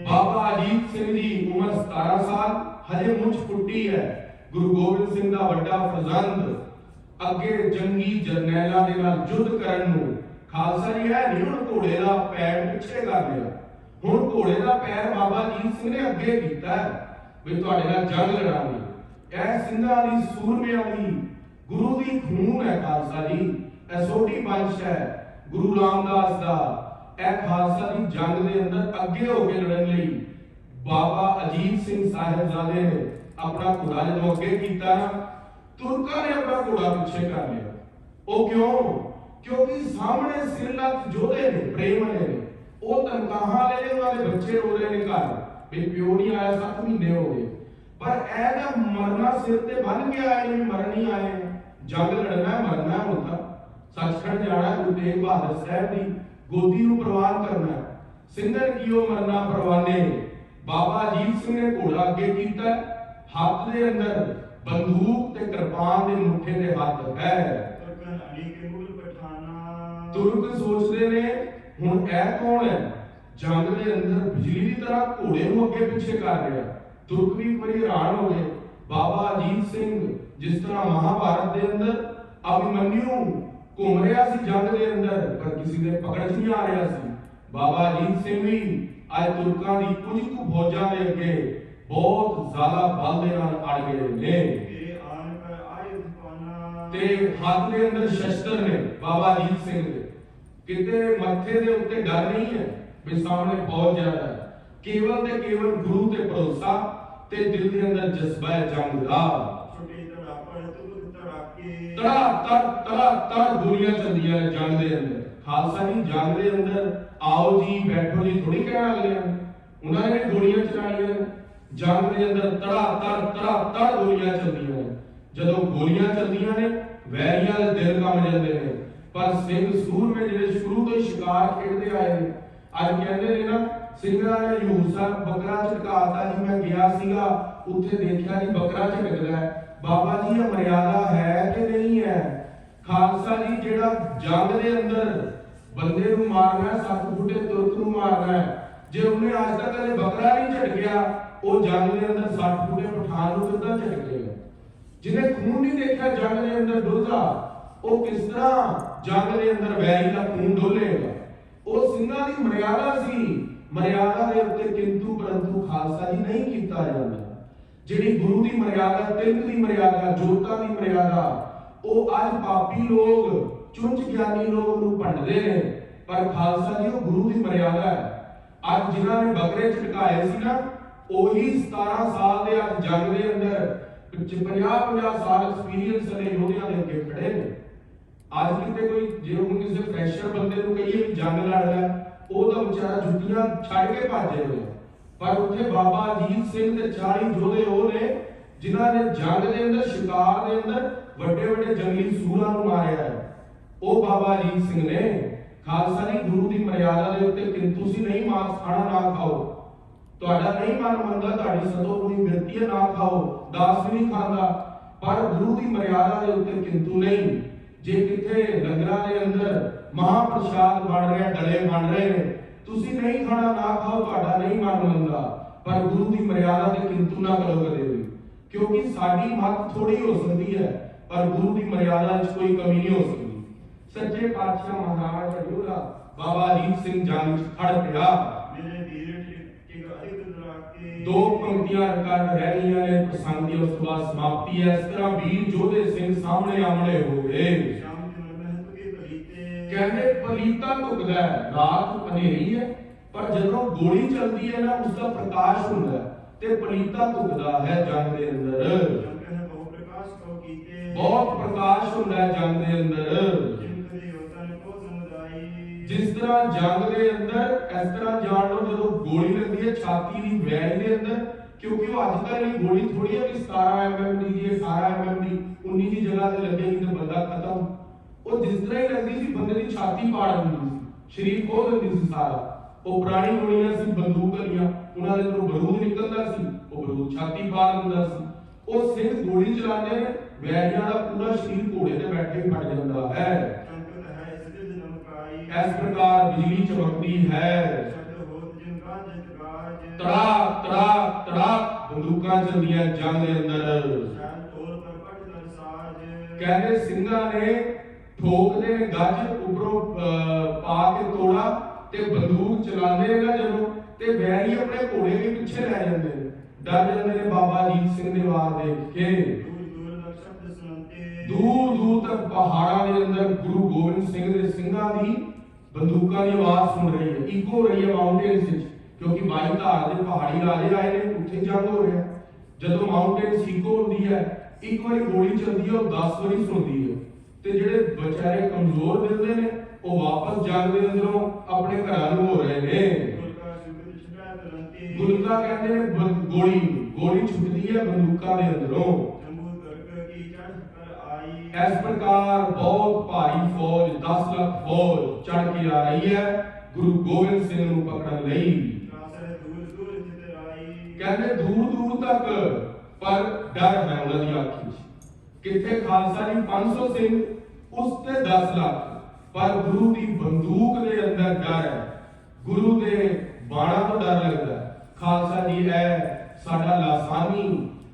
ਬਾਬਾ ਅਜੀਤ ਸਿੰਘ ਦੀ ਉਮਰ 17 ਸਾਲ, ਹਜੇ ਮੁੱਛ ਫੁੱਟੀ ਹੈ। ਗੁਰੂ ਗੋਬਿੰਦ ਸਿੰਘ ਦਾ ਵੱਡਾ ਫਰਜ਼ੰਦ ਅੱਗੇ ਜੰਗੀ ਜਰਨੈਲਾਂ ਦੇ ਨਾਲ ਯੁੱਧ ਕਰਨ ਨੂੰ। ਖਾਲਸਾ ਜੀ ਹੈ ਨਹੀਂ ਹੁਣ ਘੋੜੇ ਦਾ ਪੈਰ ਪਿੱਛੇ ਕਰ ਲਿਆ, ਹੁਣ ਘੋੜੇ ਦਾ ਪੈਰ ਬਾਬਾ ਅਜੀਤ ਸਿੰਘ ਨੇ ਅੱਗੇ ਕੀਤਾ ਵੀ ਤੁਹਾਡੇ ਨਾਲ ਜੰਗ ਲੜਾਂਗੇ। ਇਹ ਸਿੰਘਾਂ ਦੀ ਸੂਰਮਿਆਂ ਦੀ ਗੁਰੂ ਦੀ ਖੂਨ ਹੈ ਖਾਲਸਾ ਜੀ। ਇਹ ਸੋਢੀ ਵੰਸ਼ ਹੈ ਗੁਰੂ ਰਾਮਦਾਸ ਦਾ। ਇਹ ਖਾਲਸਾ ਦੀ ਜੰਗ ਦੇ ਅੰਦਰ ਅੱਗੇ ਹੋ ਕੇ ਲੜਨ ਲਈ ਬਾਬਾ ਅਜੀਤ ਸਿੰਘ ਸਾਹਿਬਜ਼ਾਦੇ ਨੇ ਆਪਣਾ ਘੋੜਾ ਜਦੋਂ ਅੱਗੇ ਕੀਤਾ ਨਾ, ਤੁਰਕਾਂ ਨੇ ਆਪਣਾ ਘੋੜਾ ਪਿੱਛੇ ਕਰ ਲਿਆ। ਉਹ ਕਿਉਂ? ਕਿਉਂਕਿ ਸਾਹਮਣੇ ਸਿਰਲੱਥ ਯੋਧੇ ਨੇ, ਪ੍ਰੇਮ ਵਾਲੇ ਨੇ, ਉਹ ਤਨਖਾਹਾਂ ਲੈ ਰਹੇ, ਉਹਨਾਂ ਦੇ ਬੱਚੇ ਰੋ ਰਹੇ ਨੇ ਘਰ ਵੀ ਪਿਓ ਨਹੀਂ ਆਇਆ, 7 ਮਹੀਨੇ ਹੋ ਗਏ। ਪਰ ਇਹ ਤਾਂ ਮਰਨਾ ਸਿਰ ਤੇ ਬੰਨ ਕੇ ਆਏ ਨੇ, ਮਰਨ ਨਹੀਂ ਆਏ। ਜੰਗ ਲੜਨਾ ਮਰਨਾ ਹੁਣ ਤਾਂ ਸੱਚਖੰਡ ਜਾਣਾ, ਗੁਰੂ ਤੇਗ ਬਹਾਦਰ ਸਾਹਿਬ ਦੀ ਗੋਦੀ ਨੂੰ ਪ੍ਰਵਾਨ ਕਰਨਾ। ਸਿੰਘਨ ਕੀਓ ਮਰਨਾ ਪਰਵਾਨੇ। ਬਾਬਾ ਅਜੀਤ ਸਿੰਘ ਨੇ ਘੋੜਾ ਅੱਗੇ ਕੀਤਾ, ਹੱਥ ਦੇ ਅੰਦਰ ਬੰਦੂਕ ਤੇ ਕਿਰਪਾਨ ਦੇ ਮੁੱਠੇ ਦੇ ਹੱਥ ਹੈ। ਤੁਰਕ ਸੋਚਦੇ ਨੇ ਹੁਣ ਇਹ ਕੌਣ ਹੈ? ਜੰਗ ਦੇ ਅੰਦਰ ਬਿਜਲੀ ਦੀ ਤਰ੍ਹਾਂ ਘੋੜੇ ਨੂੰ ਅੱਗੇ ਪਿੱਛੇ ਕਰ ਰਿਹਾ। ਤੁਰਕ ਵੀ ਇੱਕ ਵਾਰੀ ਹੈਰਾਨ ਹੋ ਗਏ। ਬਾਬਾ ਅਜੀਤ ਸਿੰਘ ਜਿਸ ਤਰ੍ਹਾਂ ਮਹਾਭਾਰਤ ਦੇ ਅੰਦਰ ਅਭਿਮਨਿਊ ਘੁੰਮ ਰਿਹਾ ਸੀ ਜੰਗ ਦੇ ਅੰਦਰ, ਪਰ ਕਿਸੇ ਦੇ ਪਕੜ 'ਚ ਨਹੀਂ ਆ ਰਿਹਾ ਸੀ, ਬਾਬਾ ਅਜੀਤ ਸਿੰਘ ਵੀ ਅੱਜ ਤੁਰਕਾਂ ਦੀ ਕੁਝ ਕੁ ਫੌਜਾਂ ਦੇ ਅੱਗੇ ਬਹੁਤ ਜ਼ਿਆਦਾ ਬਲ ਦੇ ਨਾਲ ਅੜ ਗਏ ਨੇ। ਤੇ ਹੱਥ ਦੇ ਅੰਦਰ ਸ਼ਸਤਰ ਨੇ ਬਾਬਾ ਅਜੀਤ ਸਿੰਘ ਦੇ। ਕਿਤੇ ਮੱਥੇ ਦੇ ਉੱਤੇ ਡਰ ਨਹੀਂ ਹੈ ਵੀ ਸਾਹਮਣੇ ਫੌਜ ਜ਼ਿਆਦਾ ਹੈ, ਕੇਵਲ ਤੇ ਕੇਵਲ ਗੁਰੂ ਤੇ ਭਰੋਸਾ ਤੇ ਦਿਲ ਦੇ ਅੰਦਰ ਜਜ਼ਬਾ ਹੈ ਜੰਗ ਦਾ। ਤੜਾ ਗੋਲੀਆਂ ਚੱਲਦੀਆਂ ਨੇ ਜੰਗ ਦੇ ਅੰਦਰ। ਖਾਲਸਾ ਜੀ ਜੰਗ ਦੇ ਅੰਦਰ ਆਓ ਜੀ ਬੈਠੋ ਜੀ ਥੋੜੀ ਕਹਿਣ ਅਗਲਿਆਂ ਨੇ, ਉਹਨਾਂ ਨੇ ਗੋਲੀਆਂ ਚਲਾਈਆਂ ਨੇ। ਜੰਗ ਦੇ ਅੰਦਰ ਤੜਾ ਗੋਲੀਆਂ ਚੱਲਦੀਆਂ ਨੇ। ਜਦੋਂ ਗੋਲੀਆਂ ਚੱਲਦੀਆਂ ਨੇ ਵੈਰੀਆਂ ਦੇ ਦਿਲ ਕੰਬ ਜਾਂਦੇ ਨੇ, ਪਰ ਸਿੰਘ ਸੂਰਮੇ ਜਿਹੜੇ ਸ਼ੁਰੂ ਤੋਂ ਹੀ ਸ਼ਿਕਾਰ ਖੇਡਦੇ ਆਏ ਨੇ, ਅੱਜ ਕਹਿੰਦੇ ਨੇ ਨਾ ਸਿੰਘਾਂ ਨੇ ਹਜ਼ੂਰ ਸਾਹਿਬ ਬੱਕਰਾ ਝਟਕਾਤਾ ਜੀ। ਮੈਂ ਗਿਆ ਸੀਗਾ ਉੱਥੇ ਦੇਖਿਆ ਜੀ ਬੱਕਰਾ ਝਟਕਦਾ ਹੈ। ਬਾਬਾ ਜੀ ਇਹ ਮਰਿਆਦਾ ਹੈ ਕਿ ਨਹੀਂ ਹੈ? ਖਾਲਸਾ ਜੀ ਜਿਹੜਾ ਜੰਗ ਦੇ ਅੰਦਰ ਬੰਦੇ ਨੂੰ ਮਾਰਨਾ, 7 ਫੁੱਟੇ ਤੁਰਕ ਨੂੰ ਮਾਰਨਾ ਹੈ, जे उन्हें आज तक कदे बकरा नहीं झटकिया, वो जंग के अंदर 60 फुटे पठान को कितना झटकेगा। जिन्हें खून नहीं देखा जंग के अंदर डुलदा, वो किस तरह जंग के अंदर वैरी का खून डोलेगा। वो सिंघां दी मर्यादा सी, मर्यादा के उत्ते किंतु परंतु खालसा जी नहीं किया जाता। जिहड़ी गुरु की मर्यादा, तिलक की मर्यादा, जोतां की मर्यादा, वो अज पापी लोग, चुंच ज्ञानी लोग भंडते हैं, पर खालसा जी वो गुरु की मर्यादा है। अज जिन्होंने बकरे झटकाए सी ना, ਉਹੀ 17 ਸਾਲ ਦੇ ਅੱਜ ਜੰਗ ਦੇ ਅੰਦਰ 50 ਸਾਲ ਐਕਸਪੀਰੀਅੰਸ ਵਾਲੇ ਯੋਧਿਆਂ ਦੇ ਅੱਗੇ ਖੜੇ ਨੇ। ਅੱਜ ਕਿਤੇ ਕੋਈ ਜੇ ਹੁਣ ਕਿਸੇ ਫਰੈਸ਼ਰ ਬੰਦੇ ਨੂੰ ਕਹੀਏ ਵੀ ਜੰਗ ਲੜ ਰਿਹਾ, ਉਹ ਤਾਂ ਵਿਚਾਰਾ ਜੁੱਤੀਆਂ ਛੱਡ ਕੇ ਭੱਜ ਜਾਏਗਾ। ਪਰ ਉੱਥੇ ਬਾਬਾ ਅਜੀਤ ਸਿੰਘ ਤੇ 40 ਯੋਧੇ ਉਹ ਨੇ ਜਿਨ੍ਹਾਂ ਨੇ ਜੰਗ ਦੇ ਅੰਦਰ, ਸ਼ਿਕਾਰ ਦੇ ਅੰਦਰ ਵੱਡੇ ਵੱਡੇ ਜੰਗਲੀ ਸੂਰਾਂ ਨੂੰ ਮਾਰਿਆ ਹੈ। ਉਹ ਬਾਬਾ ਅਜੀਤ ਸਿੰਘ ਨੇ। ਖਾਲਸਾ ਜੀ ਗੁਰੂ ਦੀ ਮਰਿਆਦਾ ਦੇ ਉੱਤੇ ਕਿੰਤੂ ਸੀ ਨਹੀਂ, ਮਾਸ ਖਾਣਾ ਨਾ ਖਾਓ, ਤੁਹਾਡਾ ਨਹੀਂ ਮਨ ਮੰਨਦਾ, ਤੁਹਾਡੀ ਸਤੋਗੁਣੀ ਬਿਰਤੀ ਨਾ ਖਾਓ, ਦਾਸ ਵੀ ਨਹੀਂ ਖਾਂਦਾ, ਪਰ ਗੁਰੂ ਦੀ ਮਰਿਆਦਾ ਦੇ ਉੱਤੇ ਕਿੰਤੂ ਨਹੀਂ। ਜੇ ਕਿੱਥੇ ਲੰਗਰਾਂ ਦੇ ਅੰਦਰ ਮਹਾਪ੍ਰਸ਼ਾਦ ਬਣ ਰਿਹਾ, ਡਲੇ ਬਣ ਰਹੇ ਨੇ, ਤੁਸੀਂ ਨਹੀਂ ਖਾਣਾ ਨਾ ਖਾਓ, ਤੁਹਾਡਾ ਨਹੀਂ ਮਨ ਮੰਨਦਾ, ਪਰ ਗੁਰੂ ਦੀ ਮਰਿਆਦਾ ਦੇ ਕਿੰਤੂ ਨਾ ਕਰੋ ਕਦੇ ਵੀ, ਕਿਉਂਕਿ ਸਾਡੀ ਮੱਤ ਥੋੜੀ ਹੋ ਸਕਦੀ ਹੈ, ਪਰ ਗੁਰੂ ਦੀ ਮਰਿਆਦਾ ਵਿੱਚ ਕੋਈ ਕਮੀ ਨਹੀਂ ਹੋ ਸਕਦੀ। ਸੱਚੇ ਪਾਤਸ਼ਾਹ ਮਹਾਰਾਜ ਦਾ ਯੋਧਾ ਬਾਬਾ ਅਜੀਤ ਸਿੰਘ ਜੰਗ ਵਿੱਚ ਖੜ ਪਿਆ। दो पंक्तियां कर रह गईयां ने प्रसंग दी, उस बाद समाप्ति है। इस तरह वीर जोधे सिंह सामने आमने हो गए। कहते पलीता धुकदा है, रात अंधेरी है, पर जदों गोली चलती है ना, उसका प्रकाश हुंदा है ते पलीता धुकदा है जंग दे अंदर। बहुत प्रकाश हुंदा है जंग दे अंदर। जिस तरह जंग के अंदर इस तरह जान लो, जो गोली लगती है छाती की वैन के अंदर, क्योंकि वो अजकल ये गोली थोड़ी है कि 17 mm की, 18 mm की 19 की जगह से लगेगी तो बंदा खत्म। वो जिस तरह ही लगती थी बंदे की छाती पाड़ देती थी, शरीर खो देती थी सारा। वो पुरानी गोलियां सी, बंदूक वालियां, उन्होंने जो बरूद निकलता सी, वो बरूद छाती पाड़ दिंदा सी। वो सिंह गोली चलाते हैं, वैरियां का पूरा शरीर घोड़े ते बैठे फट जाता है। इस प्रकार बिजली चमकती है, तड़ाक तड़ाक तड़ाक बंदूकां चलदियां जंग के अंदर। कहते सिंघां ने ठोकदे ने गज उपरों पा के तोड़ा ते बंदूक चलाते ना जदों, ते वैरी अपने घोड़े के पीछे लै जांदे ने, डर जांदे ने बाबा अजीत सिंह दे वार देख के। दूर दूर तक पहाड़ां दे अंदर गुरु गोबिंद सिंह दे सिंघां दी बंदूकां की आवाज सुन रही है, इको हो रही है माउंटेन्स विच, क्योंकि 22 धार के पहाड़ी राजे आए ने, उत्थे जंग हो रहा है। जदों माउंटेन्स इको होंदी है, एक बारी गोली चलती है, वो 10 बारी सुनती है, ते जिहड़े बेचारे कमजोर दिल दे ने, वो वापस जंग दे अंदरों अपने घरां नूं हो रहे ने। गुलका कहते हैं गोली गोली छुटती है बंदूकां दे अंदरों। इस प्रकार बहुत भारी फौज, 10 लाख फौज चढ़ के आ रही है, गुरु गोबिंद सिंह नूं पकड़न लई। कहते दूर दूर तक, पर डर है उन्हां दी अख विच। किथे खालसा जी 500 सिंह, उस ते 10 लाख, पर गुरु की बंदूक के अंदर डर है, गुरु के बाणा तो डर लगता है। खालसा जी है साडा लासानी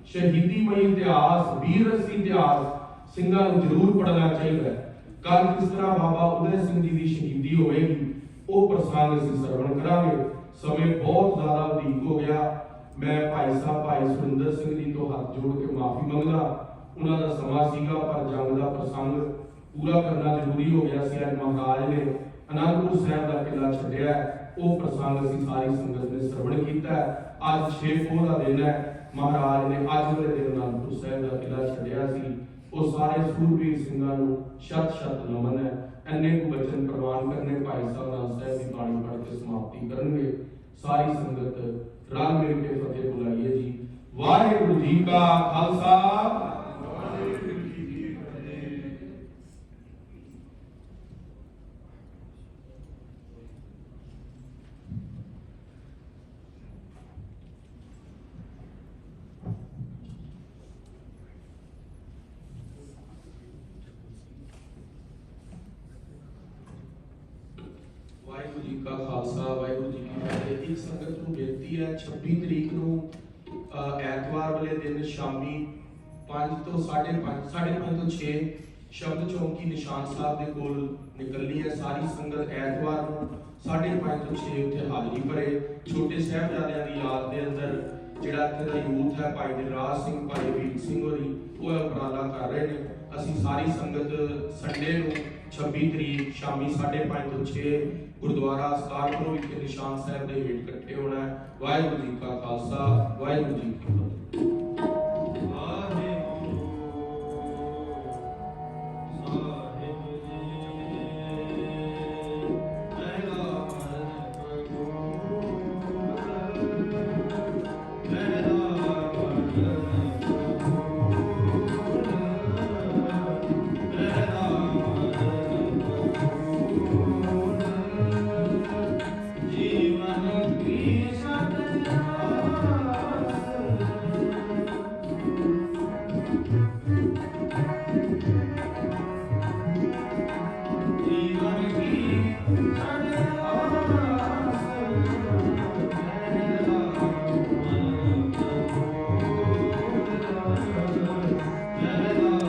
शहीदीमई इतिहास, वीर रसी इतिहास ਸਿੰਘਾਂ ਨੂੰ ਜ਼ਰੂਰ ਪੜ੍ਹਨਾ ਚਾਹੀਦਾ ਹੈ। ਕੱਲ ਕਿਸ ਤਰ੍ਹਾਂ ਬਾਬਾ ਉਦੈ ਸਿੰਘ ਜੀ ਦੀ ਸ਼ਹੀਦੀ ਹੋਵੇਗੀ, ਉਹ ਪ੍ਰਸੰਗ ਅਸੀਂ ਸਰਵਣ ਕਰਾਂਗੇ। ਸਮੇਂ ਬਹੁਤ ਜ਼ਿਆਦਾ ਵਧੇਕ ਹੋ ਗਿਆ। ਮੈਂ ਭਾਈ ਸਾਹਿਬ ਭਾਈ ਸੁਰਿੰਦਰ ਸਿੰਘ ਜੀ ਤੋਂ ਹੱਥ ਜੋੜ ਕੇ ਮਾਫੀ ਮੰਗਦਾ। ਉਹਨਾਂ ਦਾ ਸਮਾਂ ਸੀਗਾ, ਪਰ ਜੰਗ ਦਾ ਪ੍ਰਸੰਗ ਪੂਰਾ ਕਰਨਾ ਜ਼ਰੂਰੀ ਹੋ ਗਿਆ ਸੀ। ਅੱਜ ਮਹਾਰਾਜ ਨੇ ਅਨੰਦਪੁਰ ਸਾਹਿਬ ਦਾ ਕਿਲਾ ਛੱਡਿਆ, ਉਹ ਪ੍ਰਸੰਗ ਅਸੀਂ ਸਾਰੀ ਸੰਗਤ ਨੇ ਸਰਵਣ ਕੀਤਾ। ਅੱਜ 6 ਪੋਹ ਦਾ ਦਿਨ ਹੈ। ਮਹਾਰਾਜ ਨੇ ਅੱਜ ਦੇ ਦਿਨ ਅਨੰਦਪੁਰ ਸਾਹਿਬ ਦਾ ਕਿਲਾ ਛੱਡਿਆ ਸੀ। ਉਹ ਸਾਰੇ ਸੂਰਬੀਰ ਸਿੰਘਾਂ ਨੂੰ ਸ਼ਤ ਸ਼ਤ ਨਮਨ ਹੈ। ਇੰਨੇ ਕੁ ਬਚਨ ਪ੍ਰਵਾਨ ਕਰਨੇ ਭਾਈ ਸਾਹਿਬ ਨਾਲ ਸਾਹਿਬ ਦੀ ਬਾਣੀ ਪੜ੍ਹ ਕੇ ਸਮਾਪਤੀ ਕਰਨਗੇ। ਸਾਰੀ ਸੰਗਤ ਰਲ ਮਿਲ ਕੇ ਫਤਿਹ ਬੁਲਾਈਏ ਜੀ। ਵਾਹਿਗੁਰੂ ਜੀ ਕਾ ਖਾਲਸਾ, ਵਾਹਿਗੁਰੂ ਜੀ ਕੀ ਫਤਿਹ। वाहिगुरू जी का खालसा वाहिगुरू जी की फतेह। एक संगत नूं बेनती है 26 तरीक नूं ਐਤਵਾਰ वाले दिन शामी 5 ਤੋਂ 5:30 ਤੋਂ 6 शब्द चौकी निशान साहब के कोल निकलनी है। सारी संगत ऐतवार नूं 5:30 ਤੋਂ 6 उत्थे हाजरी भरे। छोटे साहिबजादियां दी याद दे अंदर जिहड़ा इत्थे दा यूथ है भाई दिलराज सिंह भाई वीर सिंह होरी वो उपराला कर रहे हैं। असीं सारी संगत संडे नूं 26 तरीक शामी 5:30 ਤੋਂ 6 गुरुद्वारा सतारपुर विखे निशान साहब दे हेठ इकट्ठे होना है। वाहिगुरू जी का खालसा वाहिगुरू जी की फतेह।